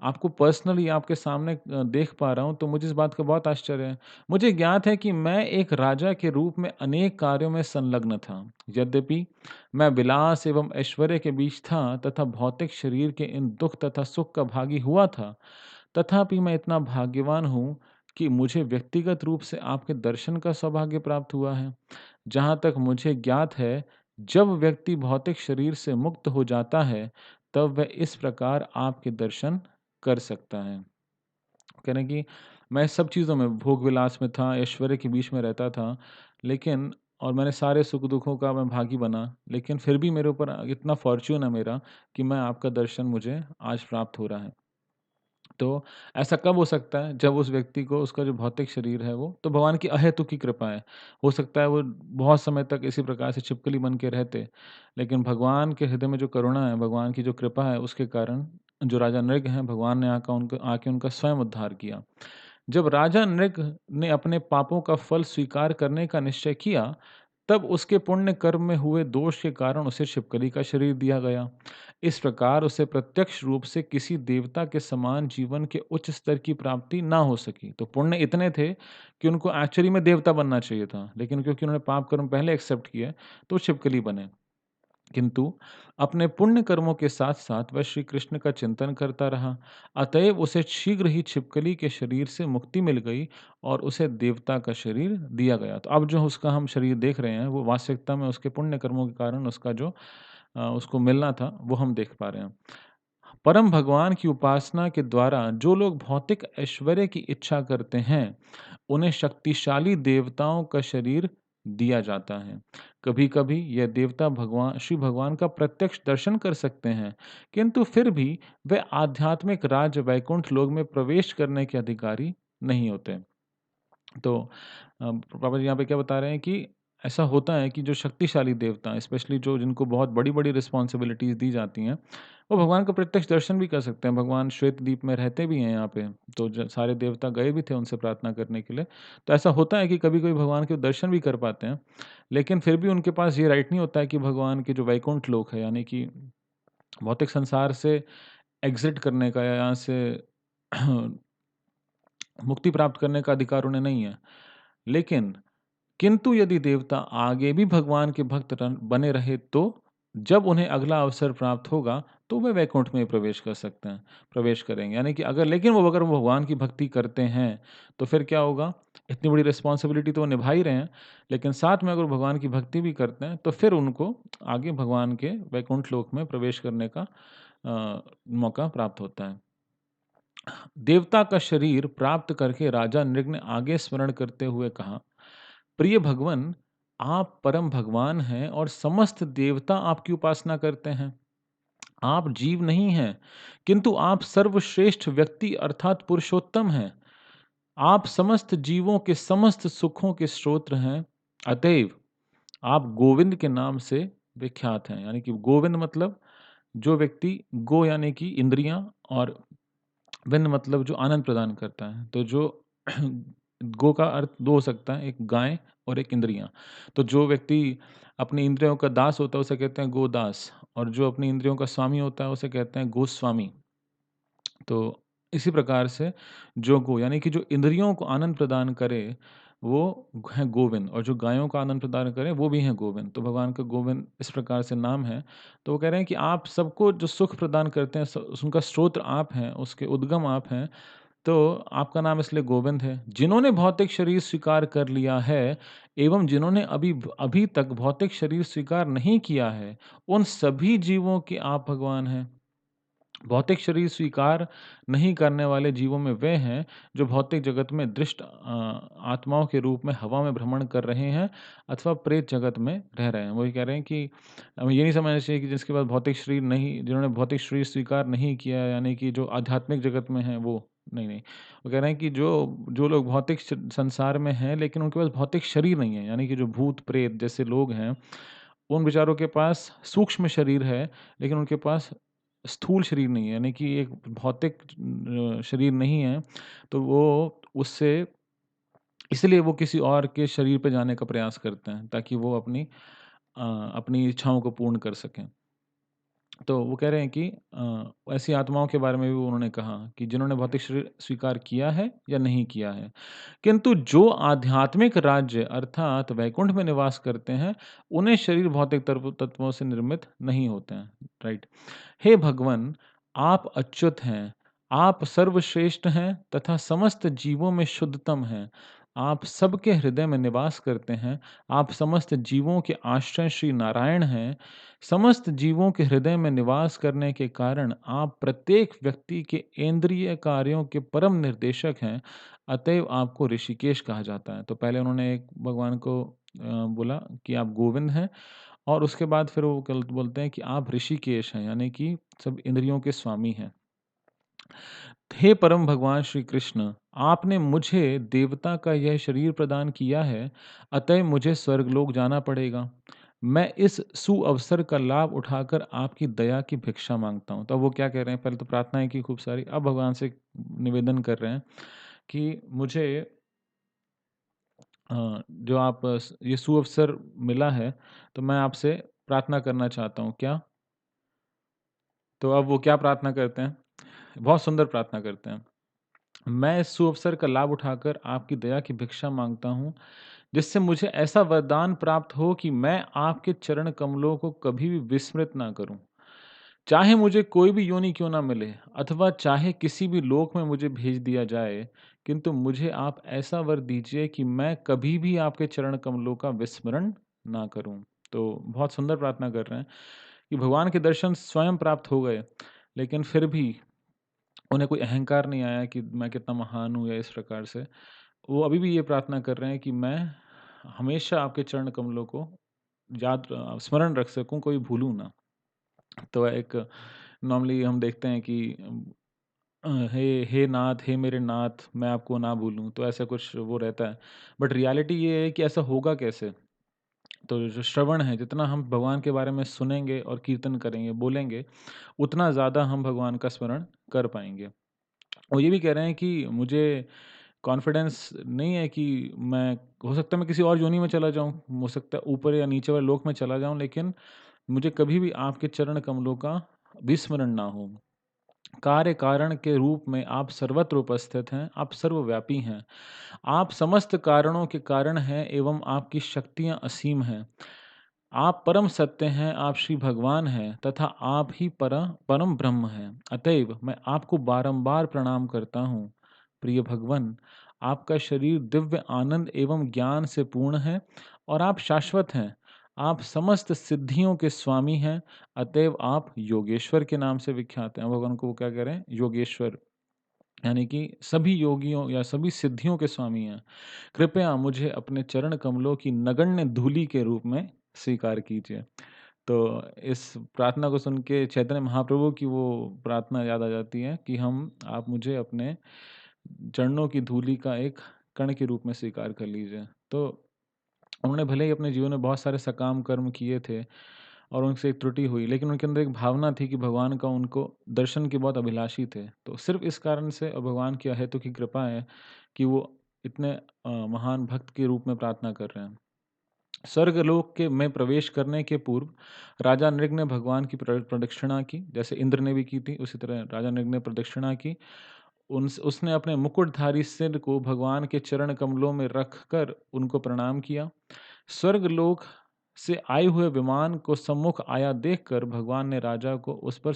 आपको पर्सनली आपके सामने देख पा रहा हूँ, तो मुझे इस बात का बहुत आश्चर्य है। मुझे ज्ञात है कि मैं एक राजा के रूप में अनेक कार्यों में संलग्न था। यद्यपि मैं विलास एवं ऐश्वर्य के बीच था तथा भौतिक शरीर के इन दुख तथा सुख का भागी हुआ था, तथापि मैं इतना भाग्यवान हूँ कि मुझे व्यक्तिगत रूप से आपके दर्शन का सौभाग्य प्राप्त हुआ है। जहाँ तक मुझे ज्ञात है, जब व्यक्ति भौतिक शरीर से मुक्त हो जाता है, तब वह इस प्रकार आपके दर्शन कर सकता है। कह रहे हैं कि मैं सब चीज़ों में भोग विलास में था, ऐश्वर्य के बीच में रहता था, लेकिन और मैंने सारे सुख-दुखों का मैं भागी बना, लेकिन फिर भी मेरे ऊपर इतना फॉर्च्यून है मेरा कि मैं आपका दर्शन मुझे आज प्राप्त हो रहा है। तो ऐसा कब हो सकता है? जब उस व्यक्ति को उसका जो भौतिक शरीर है वो तो भगवान की अहेतुकी कृपा है। हो सकता है वो बहुत समय तक इसी प्रकार से छिपकली बन के रहते, लेकिन भगवान के हृदय में जो करुणा है, भगवान की जो कृपा है, उसके कारण जो राजा नृग हैं, भगवान ने आके उनका स्वयं उद्धार किया। जब राजा नृग ने अपने पापों का फल स्वीकार करने का निश्चय किया, तब उसके पुण्य कर्म में हुए दोष के कारण उसे छिपकली का शरीर दिया गया। इस प्रकार उसे प्रत्यक्ष रूप से किसी देवता के समान जीवन के उच्च स्तर की प्राप्ति ना हो सकी। तो पुण्य इतने थे कि उनको एक्चुअली में देवता बनना चाहिए था, लेकिन क्योंकि उन्होंने पाप कर्म पहले एक्सेप्ट किए, तो वो छिपकली बने। किंतु अपने पुण्य कर्मों के साथ-साथ वह श्री कृष्ण का चिंतन करता रहा। अतएव उसे शीघ्र ही छिपकली के शरीर से मुक्ति मिल गई और उसे देवता का शरीर दिया गया। तो अब जो उसका हम शरीर देख रहे हैं, वो वास्तविकता में उसके पुण्य कर्मों के कारण उसका जो उसको मिलना था, वो हम देख पा रहे हैं। परम भगवान की उपासना के द्वारा जो लोग भौतिक ऐश्वर्य की इच्छा करते हैं, उन्हें शक्तिशाली देवताओं का शरीर दिया जाता है। कभी-कभी यह देवता भगवान श्री भगवान का प्रत्यक्ष दर्शन कर सकते हैं, किंतु फिर भी वे आध्यात्मिक राज्य वैकुंठ लोक में प्रवेश करने के अधिकारी नहीं होते। तो पापा जी यहाँ पे क्या बता रहे हैं कि ऐसा होता है कि जो शक्तिशाली देवता हैं, स्पेशली जो जिनको बहुत बड़ी-बड़ी रिस्पॉन्सिबिलिटीज़ दी जाती हैं, वो भगवान का प्रत्यक्ष दर्शन भी कर सकते हैं। भगवान श्वेतद्वीप में रहते भी हैं यहाँ पे, तो ज सारे देवता गए भी थे उनसे प्रार्थना करने के लिए। तो ऐसा होता है कि कभी-कभी भगवान के दर्शन भी कर पाते हैं, लेकिन फिर भी उनके पास ये राइट नहीं होता है कि भगवान के जो वैकुंठ लोक है, यानी कि भौतिक संसार से एग्ज़िट करने का या यहाँ से मुक्ति प्राप्त करने का अधिकार उन्हें नहीं है। लेकिन किंतु यदि देवता आगे भी भगवान के भक्त बने रहे तो जब उन्हें अगला अवसर प्राप्त होगा तो वे वैकुंठ में प्रवेश कर सकते हैं, प्रवेश करेंगे, यानी कि अगर वो भगवान की भक्ति करते हैं तो फिर क्या होगा, इतनी बड़ी रिस्पॉन्सिबिलिटी तो वो निभा ही रहे हैं, लेकिन साथ में अगर वो भगवान की भक्ति भी करते हैं तो फिर उनको आगे भगवान के वैकुंठ लोक में प्रवेश करने का मौका प्राप्त होता है। देवता का शरीर प्राप्त करके राजा नृग ने आगे स्मरण करते हुए कहा, प्रिय भगवन, आप परम भगवान हैं और समस्त देवता आपकी उपासना करते हैं। आप जीव नहीं हैं, किंतु आप सर्वश्रेष्ठ व्यक्ति अर्थात पुरुषोत्तम हैं। आप समस्त जीवों के समस्त सुखों के स्रोत हैं। अतएव आप गोविंद के नाम से विख्यात हैं। यानी कि गोविंद मतलब जो व्यक्ति, गो यानी कि इंद्रियां, और विंद मतलब जो आनंद प्रदान करता है। तो जो गो का अर्थ 2 हो सकता है, एक गाय और एक इंद्रियाँ। तो जो व्यक्ति अपनी इंद्रियों का दास होता है उसे कहते हैं गोदास, और जो अपनी इंद्रियों का स्वामी होता है उसे कहते हैं गोस्वामी। तो इसी प्रकार से जो गो यानी कि जो इंद्रियों को आनंद प्रदान करे वो है गोविंद, और जो गायों का आनंद प्रदान करे वो भी हैं गोविंद। तो भगवान का गोविंद इस प्रकार से नाम है। तो वो कह रहे हैं कि आप सबको जो सुख प्रदान करते हैं उनका स्रोत आप हैं, उसके उद्गम आप हैं। तो आपका नाम इसलिए गोविंद है। जिन्होंने भौतिक शरीर स्वीकार कर लिया है एवं जिन्होंने अभी अभी तक भौतिक शरीर स्वीकार नहीं किया है, उन सभी जीवों के आप भगवान हैं। भौतिक शरीर स्वीकार नहीं करने वाले जीवों में वे हैं जो भौतिक जगत में दृष्ट आत्माओं के रूप में हवा में भ्रमण कर रहे हैं अथवा प्रेत जगत में रह रहे हैं। वही कह रहे हैं कि हमें ये नहीं समझना चाहिए कि जिसके पास भौतिक शरीर नहीं, जिन्होंने भौतिक शरीर स्वीकार नहीं किया, यानी कि जो आध्यात्मिक जगत में हैं वो नहीं, नहीं। वो कह रहे हैं कि जो जो लोग भौतिक संसार में हैं लेकिन उनके पास भौतिक शरीर नहीं है, यानी कि जो भूत प्रेत जैसे लोग हैं, उन बेचारों के पास सूक्ष्म शरीर है लेकिन उनके पास स्थूल शरीर नहीं है, यानी कि एक भौतिक शरीर नहीं है, तो वो उससे इसलिए वो किसी और के शरीर पे जाने का प्रयास करते हैं ताकि वो अपनी इच्छाओं को पूर्ण कर सकें। तो वो कह रहे हैं कि ऐसी आत्माओं के बारे में भी उन्होंने कहा कि जिन्होंने भौतिक शरीर स्वीकार किया है या नहीं किया है। किंतु जो आध्यात्मिक राज्य अर्थात वैकुंठ में निवास करते हैं, उन्हें शरीर भौतिक तत्वों से निर्मित नहीं होते हैं। राइट। हे भगवन, आप अच्युत हैं, आप सर्वश्रेष्ठ हैं तथा समस्त जीवों में शुद्धतम हैं। आप सबके हृदय में निवास करते हैं। आप समस्त जीवों के आश्रय श्री नारायण हैं। समस्त जीवों के हृदय में निवास करने के कारण आप प्रत्येक व्यक्ति के इंद्रिय कार्यों के परम निर्देशक हैं। अतएव आपको ऋषिकेश कहा जाता है। तो पहले उन्होंने एक भगवान को बोला कि आप गोविंद हैं, और उसके बाद फिर वो कल बोलते हैं कि आप ऋषिकेश हैं, यानी कि सब इंद्रियों के स्वामी हैं। हे परम भगवान श्री कृष्ण, आपने मुझे देवता का यह शरीर प्रदान किया है, अतः मुझे स्वर्गलोक जाना पड़ेगा। मैं इस सुअवसर का लाभ उठाकर आपकी दया की भिक्षा मांगता हूँ। तो अब वो क्या कह रहे हैं, पहले तो प्रार्थनाएं की खूब सारी, अब भगवान से निवेदन कर रहे हैं कि मुझे जो आप ये सुअवसर मिला है, तो मैं आपसे प्रार्थना करना चाहता हूँ। क्या? तो अब वो क्या प्रार्थना करते हैं? बहुत सुंदर प्रार्थना करते हैं। मैं इस सुअवसर का लाभ उठाकर आपकी दया की भिक्षा मांगता हूँ, जिससे मुझे ऐसा वरदान प्राप्त हो कि मैं आपके चरण कमलों को कभी भी विस्मृत ना करूँ। चाहे मुझे कोई भी योनि क्यों ना मिले अथवा चाहे किसी भी लोक में मुझे भेज दिया जाए, किंतु मुझे आप ऐसा वर दीजिए कि मैं कभी भी आपके चरण कमलों का विस्मरण ना करूँ। तो बहुत सुंदर प्रार्थना कर रहे हैं कि भगवान के दर्शन स्वयं प्राप्त हो गए, लेकिन फिर भी उन्हें कोई अहंकार नहीं आया कि मैं कितना महान हूँ या इस प्रकार से। वो अभी भी ये प्रार्थना कर रहे हैं कि मैं हमेशा आपके चरण कमलों को स्मरण रख सकूँ, कोई भूलूँ ना। तो एक नॉर्मली हम देखते हैं कि हे हे नाथ, हे मेरे नाथ, मैं आपको ना भूलूँ, तो ऐसा कुछ वो रहता है। बट रियलिटी ये है कि ऐसा होगा कैसे? तो जो श्रवण है, जितना हम भगवान के बारे में सुनेंगे और कीर्तन करेंगे, बोलेंगे, उतना ज़्यादा हम भगवान का स्मरण कर पाएँगे। और ये भी कह रहे हैं कि मुझे कॉन्फिडेंस नहीं है कि मैं, हो सकता है मैं किसी और योनि में चला जाऊँ, हो सकता है ऊपर या नीचे वाले लोक में चला जाऊँ, लेकिन मुझे कभी भी आपके चरण कमलों का विस्मरण ना हो। कार्य कारण के रूप में आप सर्वत्र उपस्थित हैं, आप सर्वव्यापी हैं। आप समस्त कारणों के कारण हैं एवं आपकी शक्तियाँ असीम हैं। आप परम सत्य हैं, आप श्री भगवान हैं तथा आप ही परम ब्रह्म हैं। अतएव मैं आपको बारंबार प्रणाम करता हूँ। प्रिय भगवन, आपका शरीर दिव्य आनंद एवं ज्ञान से पूर्ण है और आप शाश्वत हैं। आप समस्त सिद्धियों के स्वामी हैं, अतएव आप योगेश्वर के नाम से विख्यात हैं। भगवान को वो क्या कह रहे हैं? योगेश्वर, यानी कि सभी योगियों या सभी सिद्धियों के स्वामी हैं। कृपया मुझे अपने चरण कमलों की नगण्य धूलि के रूप में स्वीकार कीजिए। तो इस प्रार्थना को सुन के चैतन्य महाप्रभु की वो प्रार्थना याद आ जाती है कि हम आप मुझे अपने चरणों की धूलि का एक कण के रूप में स्वीकार कर लीजिए। तो उन्होंने भले ही अपने जीवन में बहुत सारे सकाम कर्म किए थे और उनसे एक त्रुटि हुई, लेकिन उनके अंदर एक भावना थी कि भगवान का उनको दर्शन के बहुत अभिलाषी थे। तो सिर्फ़ इस कारण से और भगवान की अहेतु की कृपा है कि वो इतने महान भक्त के रूप में प्रार्थना कर रहे हैं। स्वर्गलोक के में प्रवेश करने के पूर्व राजा नृग ने भगवान की प्रदक्षिणा की, जैसे इंद्र ने भी की थी, उसी तरह राजा नृग ने प्रदक्षिणा की। उसने अपने मुकुटधारी सिर को भगवान के चरण कमलों में रखकर उनको प्रणाम किया। स्वर्गलोक से आए हुए विमान को सम्मुख आया देखकर भगवान ने राजा को उस पर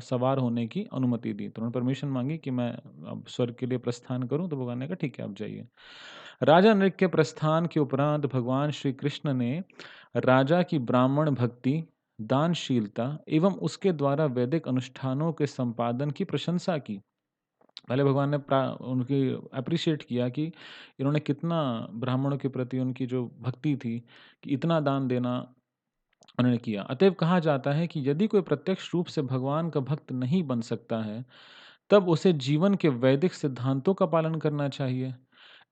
सवार होने की अनुमति दी। तो उन्होंने परमिशन मांगी कि मैं अब स्वर्ग के लिए प्रस्थान करूं, तो भगवान ने कहा ठीक है, आप जाइए। राजा नृग के प्रस्थान के उपरांत भगवान श्री कृष्ण ने राजा की ब्राह्मण भक्ति, दानशीलता एवं उसके द्वारा वैदिक अनुष्ठानों के संपादन की प्रशंसा की। पहले भगवान ने उनकी एप्रिशिएट किया कि इन्होंने कितना ब्राह्मणों के प्रति उनकी जो भक्ति थी, कि इतना दान देना उन्होंने किया। अतएव कहा जाता है कि यदि कोई प्रत्यक्ष रूप से भगवान का भक्त नहीं बन सकता है, तब उसे जीवन के वैदिक सिद्धांतों का पालन करना चाहिए।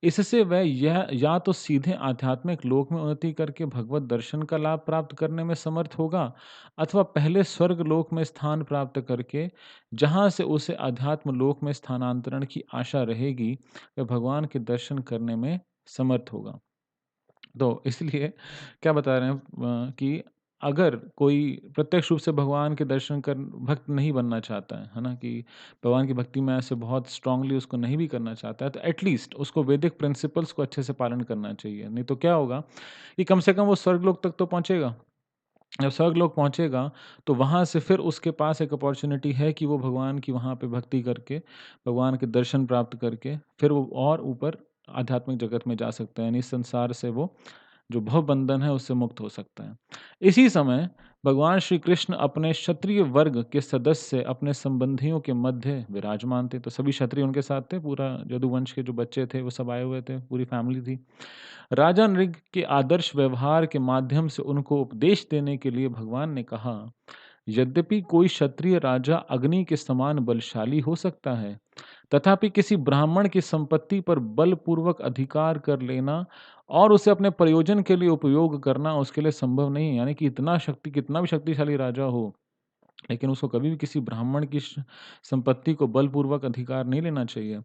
इससे वह यह या तो सीधे आध्यात्मिक लोक में उन्नति करके भगवत दर्शन का लाभ प्राप्त करने में समर्थ होगा, अथवा पहले स्वर्ग लोक में स्थान प्राप्त करके जहाँ से उसे अध्यात्म लोक में स्थानांतरण की आशा रहेगी, वह भगवान के दर्शन करने में समर्थ होगा। तो इसलिए क्या बता रहे हैं कि अगर कोई प्रत्यक्ष रूप से भगवान के दर्शन कर भक्त नहीं बनना चाहता है ना? कि भगवान की भक्ति में ऐसे बहुत स्ट्रांगली उसको नहीं भी करना चाहता है, तो एटलीस्ट उसको वैदिक प्रिंसिपल्स को अच्छे से पालन करना चाहिए। नहीं तो क्या होगा कि कम से कम वो स्वर्गलोक तक तो पहुँचेगा। जब स्वर्गलोक पहुँचेगा, तो वहाँ से फिर उसके पास एक अपॉर्च्युनिटी है कि वो भगवान की वहाँ पे भक्ति करके, भगवान के दर्शन प्राप्त करके, फिर वो और ऊपर आध्यात्मिक जगत में जा सकता है। यानी इस संसार से वो जो भवबंधन है उससे मुक्त हो सकता है। इसी समय भगवान श्री कृष्ण अपने क्षत्रिय वर्ग के सदस्य अपने संबंधियों के मध्य विराजमान थे। तो सभी क्षत्रिय उनके साथ थे, पूरा यदुवंश के जो बच्चे थे वो सब आए हुए थे, पूरी फैमिली थी। राजा नृग के आदर्श व्यवहार के माध्यम से उनको उपदेश देने के लिए भगवान ने कहा, यद्यपि कोई क्षत्रिय राजा अग्नि के समान बलशाली हो सकता है, तथापि किसी ब्राह्मण की संपत्ति पर बलपूर्वक अधिकार कर लेना और उसे अपने प्रयोजन के लिए उपयोग करना उसके लिए संभव नहीं है। यानी कि कितना भी शक्तिशाली राजा हो, लेकिन उसको कभी भी किसी ब्राह्मण की संपत्ति को बलपूर्वक अधिकार नहीं लेना चाहिए।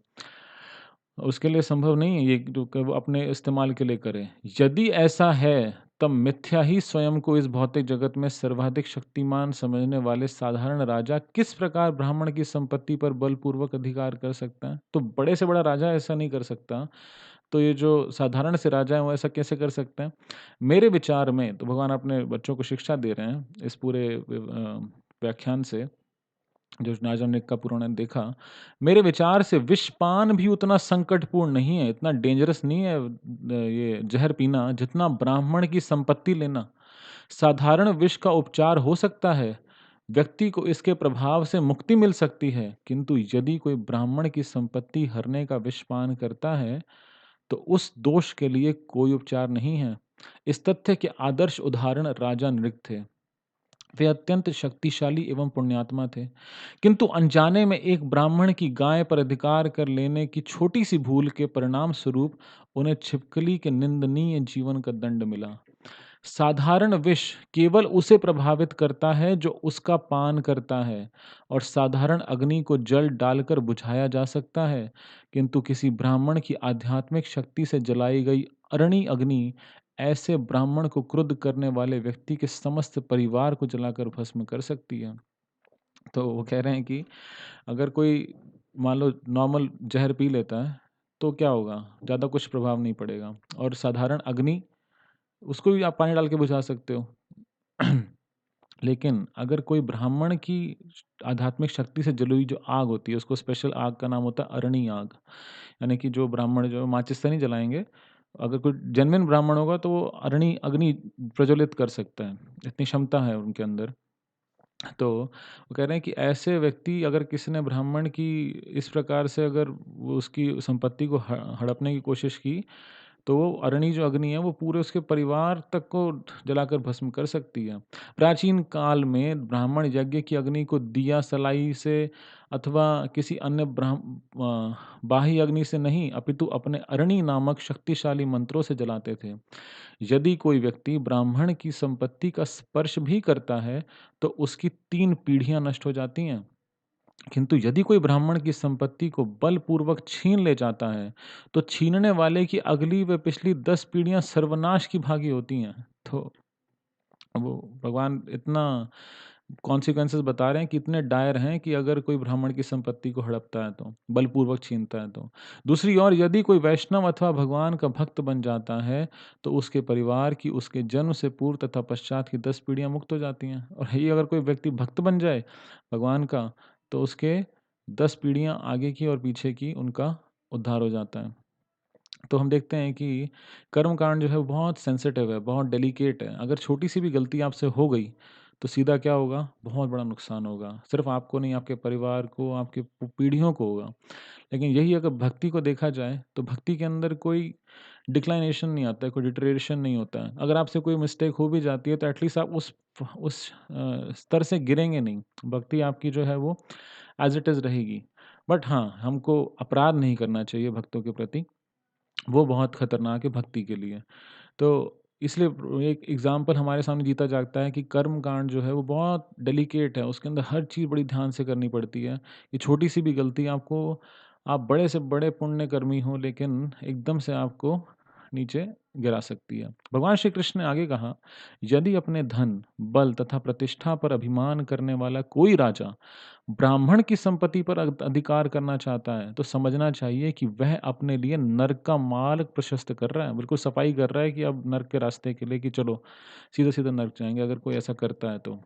उसके लिए संभव नहीं है ये जो कि वो अपने इस्तेमाल के लिए करे। यदि ऐसा है, तब मिथ्या ही स्वयं को इस भौतिक जगत में सर्वाधिक शक्तिमान समझने वाले साधारण राजा किस प्रकार ब्राह्मण की संपत्ति पर बलपूर्वक अधिकार कर सकता है? तो बड़े से बड़ा राजा ऐसा नहीं कर सकता, तो ये जो साधारण से राजा हैं वो ऐसा कैसे कर सकते हैं? मेरे विचार में तो भगवान अपने बच्चों को शिक्षा दे रहे हैं इस पूरे व्याख्यान से, जो नाजरनिक का पुराण ने देखा, मेरे विचार से विषपान भी उतना संकटपूर्ण नहीं है, इतना डेंजरस नहीं है ये जहर पीना, जितना ब्राह्मण की संपत्ति लेना। साधारण विष का उपचार हो सकता है, व्यक्ति को इसके प्रभाव से मुक्ति मिल सकती है, किंतु यदि कोई ब्राह्मण की संपत्ति हरने का विषपान करता है, तो उस दोष के लिए कोई उपचार नहीं है। इस तथ्य के आदर्श उदाहरण राजा नृग थे। वे अत्यंत शक्तिशाली एवं पुण्यात्मा थे, किंतु अनजाने में एक ब्राह्मण की गाय पर अधिकार कर लेने की छोटी सी भूल के परिणाम स्वरूप उन्हें छिपकली के निंदनीय जीवन का दंड मिला। साधारण विष केवल उसे प्रभावित करता है जो उसका पान करता है, और साधारण अग्नि को जल डालकर बुझाया जा सकता है, किंतु किसी ब्राह्मण की आध्यात्मिक शक्ति से जलाई गई अरणी अग्नि ऐसे ब्राह्मण को क्रुद्ध करने वाले व्यक्ति के समस्त परिवार को जलाकर भस्म कर सकती है। तो वो कह रहे हैं कि अगर कोई मान लो नॉर्मल ज़हर पी लेता है, तो क्या होगा? ज़्यादा कुछ प्रभाव नहीं पड़ेगा, और साधारण अग्नि, उसको भी आप पानी डाल के बुझा सकते हो। लेकिन अगर कोई ब्राह्मण की आध्यात्मिक शक्ति से जली हुई जो आग होती है, उसको स्पेशल आग का नाम होता है अरणी आग। यानी कि जो ब्राह्मण जो माचिस से नहीं जलाएँगे, अगर कोई जेन्युइन ब्राह्मण होगा तो वो अरणी अग्नि प्रज्वलित कर सकता है, इतनी क्षमता है उनके अंदर। तो वो कह रहे हैं कि ऐसे व्यक्ति, अगर किसी ने ब्राह्मण की इस प्रकार से अगर वो उसकी संपत्ति को हड़पने की कोशिश की, तो वो अरणी जो अग्नि है वो पूरे उसके परिवार तक को जलाकर भस्म कर सकती है। प्राचीन काल में ब्राह्मण यज्ञ की अग्नि को दिया सलाई से अथवा किसी अन्य बाह्य अग्नि से नहीं, अपितु अपने अरणी नामक शक्तिशाली मंत्रों से जलाते थे। यदि कोई व्यक्ति ब्राह्मण की संपत्ति का स्पर्श भी करता है, तो उसकी 3 पीढ़ियाँ नष्ट हो जाती हैं। किंतु यदि कोई ब्राह्मण की संपत्ति को बलपूर्वक छीन ले जाता है, तो छीनने वाले की अगली व पिछली 10 पीढ़ियाँ सर्वनाश की भागी होती हैं। तो वो भगवान इतना कॉन्सिक्वेंसेस बता रहे हैं कि इतने डायर हैं कि अगर कोई ब्राह्मण की संपत्ति को हड़पता है तो, बलपूर्वक छीनता है तो। दूसरी ओर यदि कोई वैष्णव अथवा भगवान का भक्त बन जाता है, तो उसके परिवार की उसके जन्म से पूर्व तथा पश्चात की 10 पीढ़ियाँ मुक्त हो जाती हैं। और यही अगर कोई व्यक्ति भक्त बन जाए भगवान का, तो उसके 10 पीढ़ियाँ आगे की और पीछे की उनका उद्धार हो जाता है। तो हम देखते हैं कि कर्मकांड जो है वो बहुत सेंसिटिव है, बहुत डेलिकेट है। अगर छोटी-सी भी गलती आपसे हो गई, तो सीधा क्या होगा? बहुत बड़ा नुकसान होगा। सिर्फ़ आपको नहीं, आपके परिवार को, आपके पीढ़ियों को होगा। लेकिन यही अगर भक्ति को देखा जाए, तो भक्ति के अंदर कोई डिक्लाइनेशन नहीं आता है, कोई डिटेरियोरेशन नहीं होता है। अगर आपसे कोई मिस्टेक हो भी जाती है, तो एटलीस्ट आप उस स्तर से गिरेंगे नहीं। भक्ति आपकी जो है वो एज़ इट इज़ रहेगी। बट हाँ, हमको अपराध नहीं करना चाहिए भक्तों के प्रति। वो बहुत खतरनाक है भक्ति के लिए। तो इसलिए एक एग्ज़ाम्पल हमारे सामने जीता जागता है कि कर्म कांड जो है वो बहुत डेलिकेट है, उसके अंदर हर चीज़ बड़ी ध्यान से करनी पड़ती है। ये छोटी-सी भी गलती आपको, आप बड़े से बड़े पुण्यकर्मी हों, लेकिन एकदम से आपको नीचे गिरा सकती है। भगवान श्री कृष्ण ने आगे कहा, यदि अपने धन, बल तथा प्रतिष्ठा पर अभिमान करने वाला कोई राजा ब्राह्मण की संपत्ति पर अधिकार करना चाहता है, तो समझना चाहिए कि वह अपने लिए नर्क का मार्ग प्रशस्त कर रहा है। बिल्कुल सफाई कर रहा है कि अब नर्क के रास्ते के लिए कि चलो सीधे-सीधे नर्क जाएँगे, अगर कोई ऐसा करता है तो।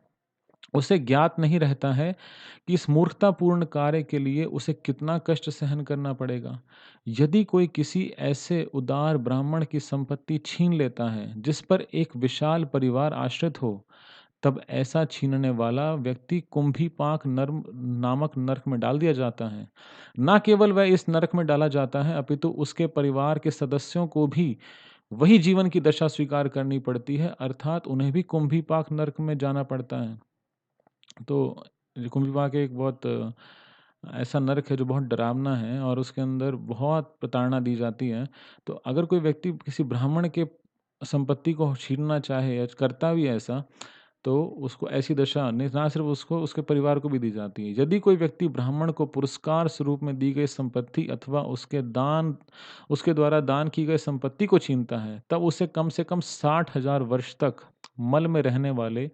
उसे ज्ञात नहीं रहता है कि इस मूर्खतापूर्ण कार्य के लिए उसे कितना कष्ट सहन करना पड़ेगा। यदि कोई किसी ऐसे उदार ब्राह्मण की संपत्ति छीन लेता है, जिस पर एक विशाल परिवार आश्रित हो, तब ऐसा छीनने वाला व्यक्ति कुंभीपाक नर्म नामक नरक में डाल दिया जाता है। न केवल वह इस नरक में डाला जाता है, अपितु उसके परिवार के सदस्यों को भी वही जीवन की दशा स्वीकार करनी पड़ती है, अर्थात उन्हें भी कुंभीपाक नरक में जाना पड़ता है। तो कुंभीपाक एक बहुत ऐसा नरक है जो बहुत डरावना है, और उसके अंदर बहुत प्रताड़ना दी जाती है। तो अगर कोई व्यक्ति किसी ब्राह्मण के संपत्ति को छीनना चाहे या करता भी है ऐसा, तो उसको ऐसी दशा ना सिर्फ उसको, उसके परिवार को भी दी जाती है। यदि कोई व्यक्ति ब्राह्मण को पुरस्कार स्वरूप में दी गई संपत्ति अथवा उसके द्वारा दान की गई संपत्ति को छीनता है, तब उसे कम से कम 60,000 वर्ष तक मल में रहने वाले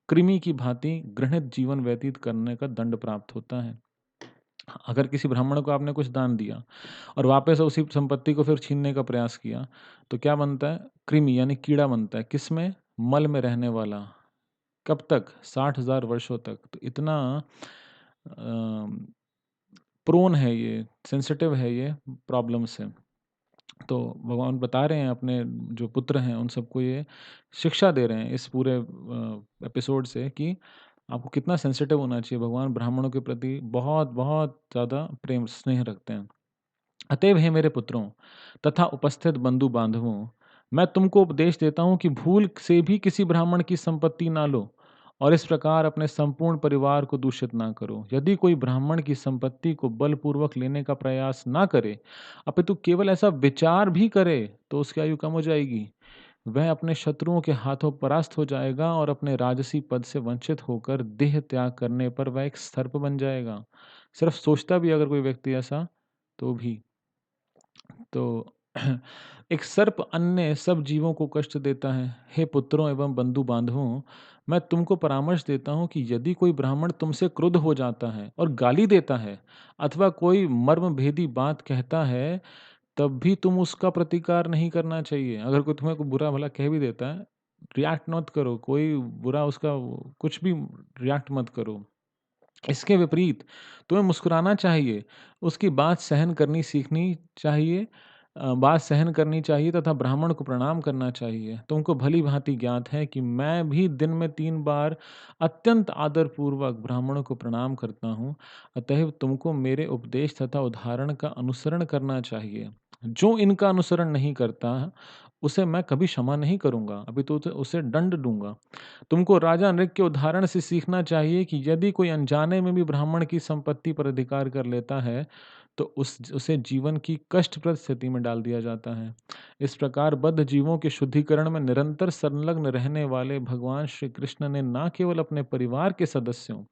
कृमि की भांति घृणित जीवन व्यतीत करने का दंड प्राप्त होता है। अगर किसी ब्राह्मण को आपने कुछ दान दिया और वापस उसी संपत्ति को फिर छीनने का प्रयास किया, तो क्या बनता है? कृमि यानी कीड़ा बनता है। किसमें? मल में रहने वाला। कब तक? 60,000 वर्षों तक। तो इतना प्रोन है ये, सेंसिटिव है ये प्रॉब्लम से। तो भगवान बता रहे हैं अपने जो पुत्र हैं उन सबको ये शिक्षा दे रहे हैं इस पूरे एपिसोड से कि आपको कितना सेंसिटिव होना चाहिए। भगवान ब्राह्मणों के प्रति बहुत बहुत ज़्यादा प्रेम स्नेह रखते हैं। अतएव हे मेरे पुत्रों तथा उपस्थित बंधु बांधवों, मैं तुमको उपदेश देता हूँ कि भूल से भी किसी ब्राह्मण की संपत्ति ना लो, और इस प्रकार अपने संपूर्ण परिवार को दूषित ना करो। यदि कोई ब्राह्मण की संपत्ति को बलपूर्वक लेने का प्रयास ना करे, अपितु केवल ऐसा विचार भी करे, तो उसकी आयु कम हो जाएगी। वह अपने शत्रुओं के हाथों परास्त हो जाएगा और अपने राजसी पद से वंचित होकर देह त्याग करने पर वह एक सर्प बन जाएगा। सिर्फ सोचता भी अगर कोई व्यक्ति ऐसा तो भी। तो एक सर्प अन्य सब जीवों को कष्ट देता है। हे पुत्रों एवं बंधु बांधवों, मैं तुमको परामर्श देता हूँ कि यदि कोई ब्राह्मण तुमसे क्रुद्ध हो जाता है और गाली देता है अथवा कोई मर्म भेदी बात कहता है, तब भी तुम उसका प्रतिकार नहीं करना चाहिए। अगर कोई तुम्हें कोई बुरा भला कह भी देता है, रिएक्ट मत करो। कोई बुरा उसका कुछ भी रिएक्ट मत करो। इसके विपरीत तुम्हें मुस्कुराना चाहिए, उसकी बात सहन करनी सीखनी चाहिए, बात सहन करनी चाहिए तथा ब्राह्मण को प्रणाम करना चाहिए। तुमको भली-भाँति ज्ञात है कि मैं भी दिन में 3 बार अत्यंत आदरपूर्वक ब्राह्मणों को प्रणाम करता हूँ। अतएव तुमको मेरे उपदेश तथा उदाहरण का अनुसरण करना चाहिए। जो इनका अनुसरण नहीं करता, उसे मैं कभी क्षमा नहीं करूँगा, अपितु उसे दंड दूँगा। तुमको राजा नृग के उदाहरण से सीखना चाहिए कि यदि कोई अनजाने में भी ब्राह्मण की संपत्ति पर अधिकार कर लेता है, तो उसे जीवन की कष्टप्रद स्थिति में डाल दिया जाता है। इस प्रकार बद्ध जीवों के शुद्धिकरण में निरंतर संलग्न रहने वाले भगवान श्री कृष्ण ने न केवल अपने परिवार के सदस्यों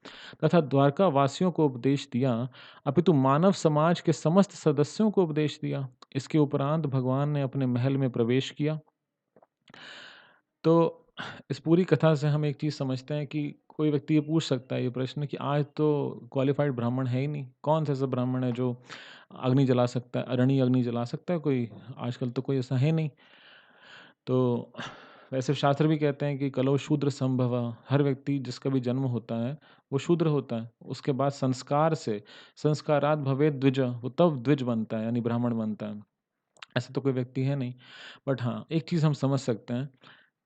तथा द्वारका वासियों को उपदेश दिया, अपितु मानव समाज के समस्त सदस्यों को उपदेश दिया। इसके उपरांत भगवान ने अपने महल में प्रवेश किया। तो इस पूरी कथा से हम एक चीज़ समझते हैं कि कोई व्यक्ति ये पूछ सकता है ये प्रश्न कि आज तो क्वालिफाइड ब्राह्मण है ही नहीं। कौन सा ऐसा ब्राह्मण है जो अग्नि जला सकता है, अरणी अग्नि जला सकता है कोई? आजकल तो कोई ऐसा है नहीं। तो वैसे शास्त्र भी कहते हैं कि कलो शूद्र संभव, हर व्यक्ति जिसका भी जन्म होता है, वो शूद्र होता है। उसके बाद संस्कार से संस्कारात् भवेत् द्विज, वो तब द्विज बनता है यानी ब्राह्मण बनता है। ऐसा तो कोई व्यक्ति है नहीं। बट हाँ, एक चीज़ हम समझ सकते हैं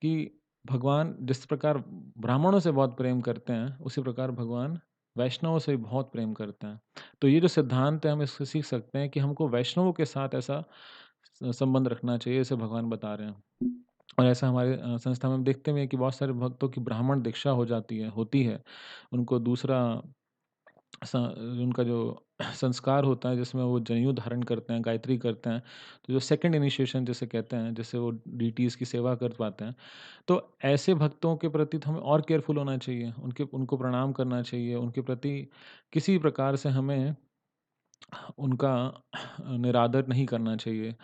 कि भगवान जिस प्रकार ब्राह्मणों से बहुत प्रेम करते हैं, उसी प्रकार भगवान वैष्णवों से भी बहुत प्रेम करते हैं। तो ये जो सिद्धांत है, हम इससे सीख सकते हैं कि हमको वैष्णवों के साथ ऐसा संबंध रखना चाहिए, जैसे भगवान बता रहे हैं। और ऐसा हमारे संस्था में हम देखते भी हैं कि बहुत सारे भक्तों की ब्राह्मण दीक्षा हो जाती है, होती है। उनको दूसरा स उनका जो संस्कार होता है जिसमें वो जनेऊ धारण करते हैं, गायत्री करते हैं, तो जो सेकंड इनिशिएशन जिसे कहते हैं, जिससे वो डीटीज़ की सेवा कर पाते हैं। तो ऐसे भक्तों के प्रति तो हमें और केयरफुल होना चाहिए, उनको प्रणाम करना चाहिए, उनके प्रति किसी प्रकार से हमें उनका निरादर नहीं करना चाहिए।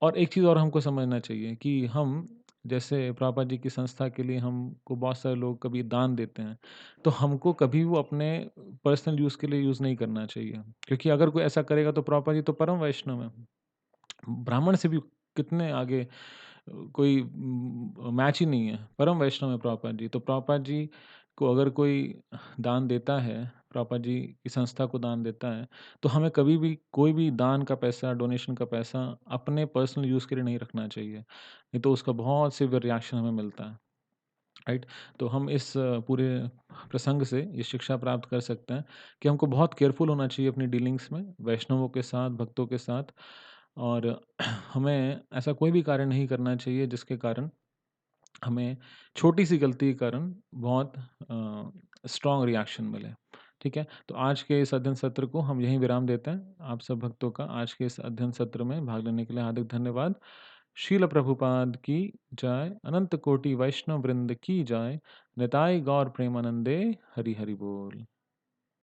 और एक चीज़ और हमको समझना चाहिए कि हम जैसे प्रभुपाद जी की संस्था के लिए हमको बहुत सारे लोग कभी दान देते हैं, तो हमको कभी वो अपने पर्सनल यूज़ के लिए यूज़ नहीं करना चाहिए। क्योंकि अगर कोई ऐसा करेगा तो प्रभुपाद जी तो परम वैष्णव हैं। ब्राह्मण से भी कितने आगे कोई मैच ही नहीं है। परम वैष्णव है प्रभुपाद जी। तो प्रभुपाद जी को अगर कोई दान देता है, प्रभुपाद जी की संस्था को दान देता है, तो हमें कभी भी कोई भी दान का पैसा, डोनेशन का पैसा अपने पर्सनल यूज़ के लिए नहीं रखना चाहिए। नहीं तो उसका बहुत सीवियर रिएक्शन हमें मिलता है। राइट? तो हम इस पूरे प्रसंग से ये शिक्षा प्राप्त कर सकते हैं कि हमको बहुत केयरफुल होना चाहिए अपनी डीलिंग्स में, वैष्णवों के साथ, भक्तों के साथ और हमें ऐसा कोई भी कार्य नहीं करना चाहिए जिसके कारण हमें छोटी-सी गलती के कारण बहुत स्ट्रॉन्ग रिएक्शन मिले। ठीक है? तो आज के इस अध्ययन सत्र को हम यहीं विराम देते हैं। आप सब भक्तों का आज के इस अध्ययन सत्र में भाग लेने के लिए हार्दिक धन्यवाद। शील प्रभुपाद की जय, अनंत कोटि वैष्णव वृंद की जय, निताई गौर प्रेमानंदे, हरि हरि बोल।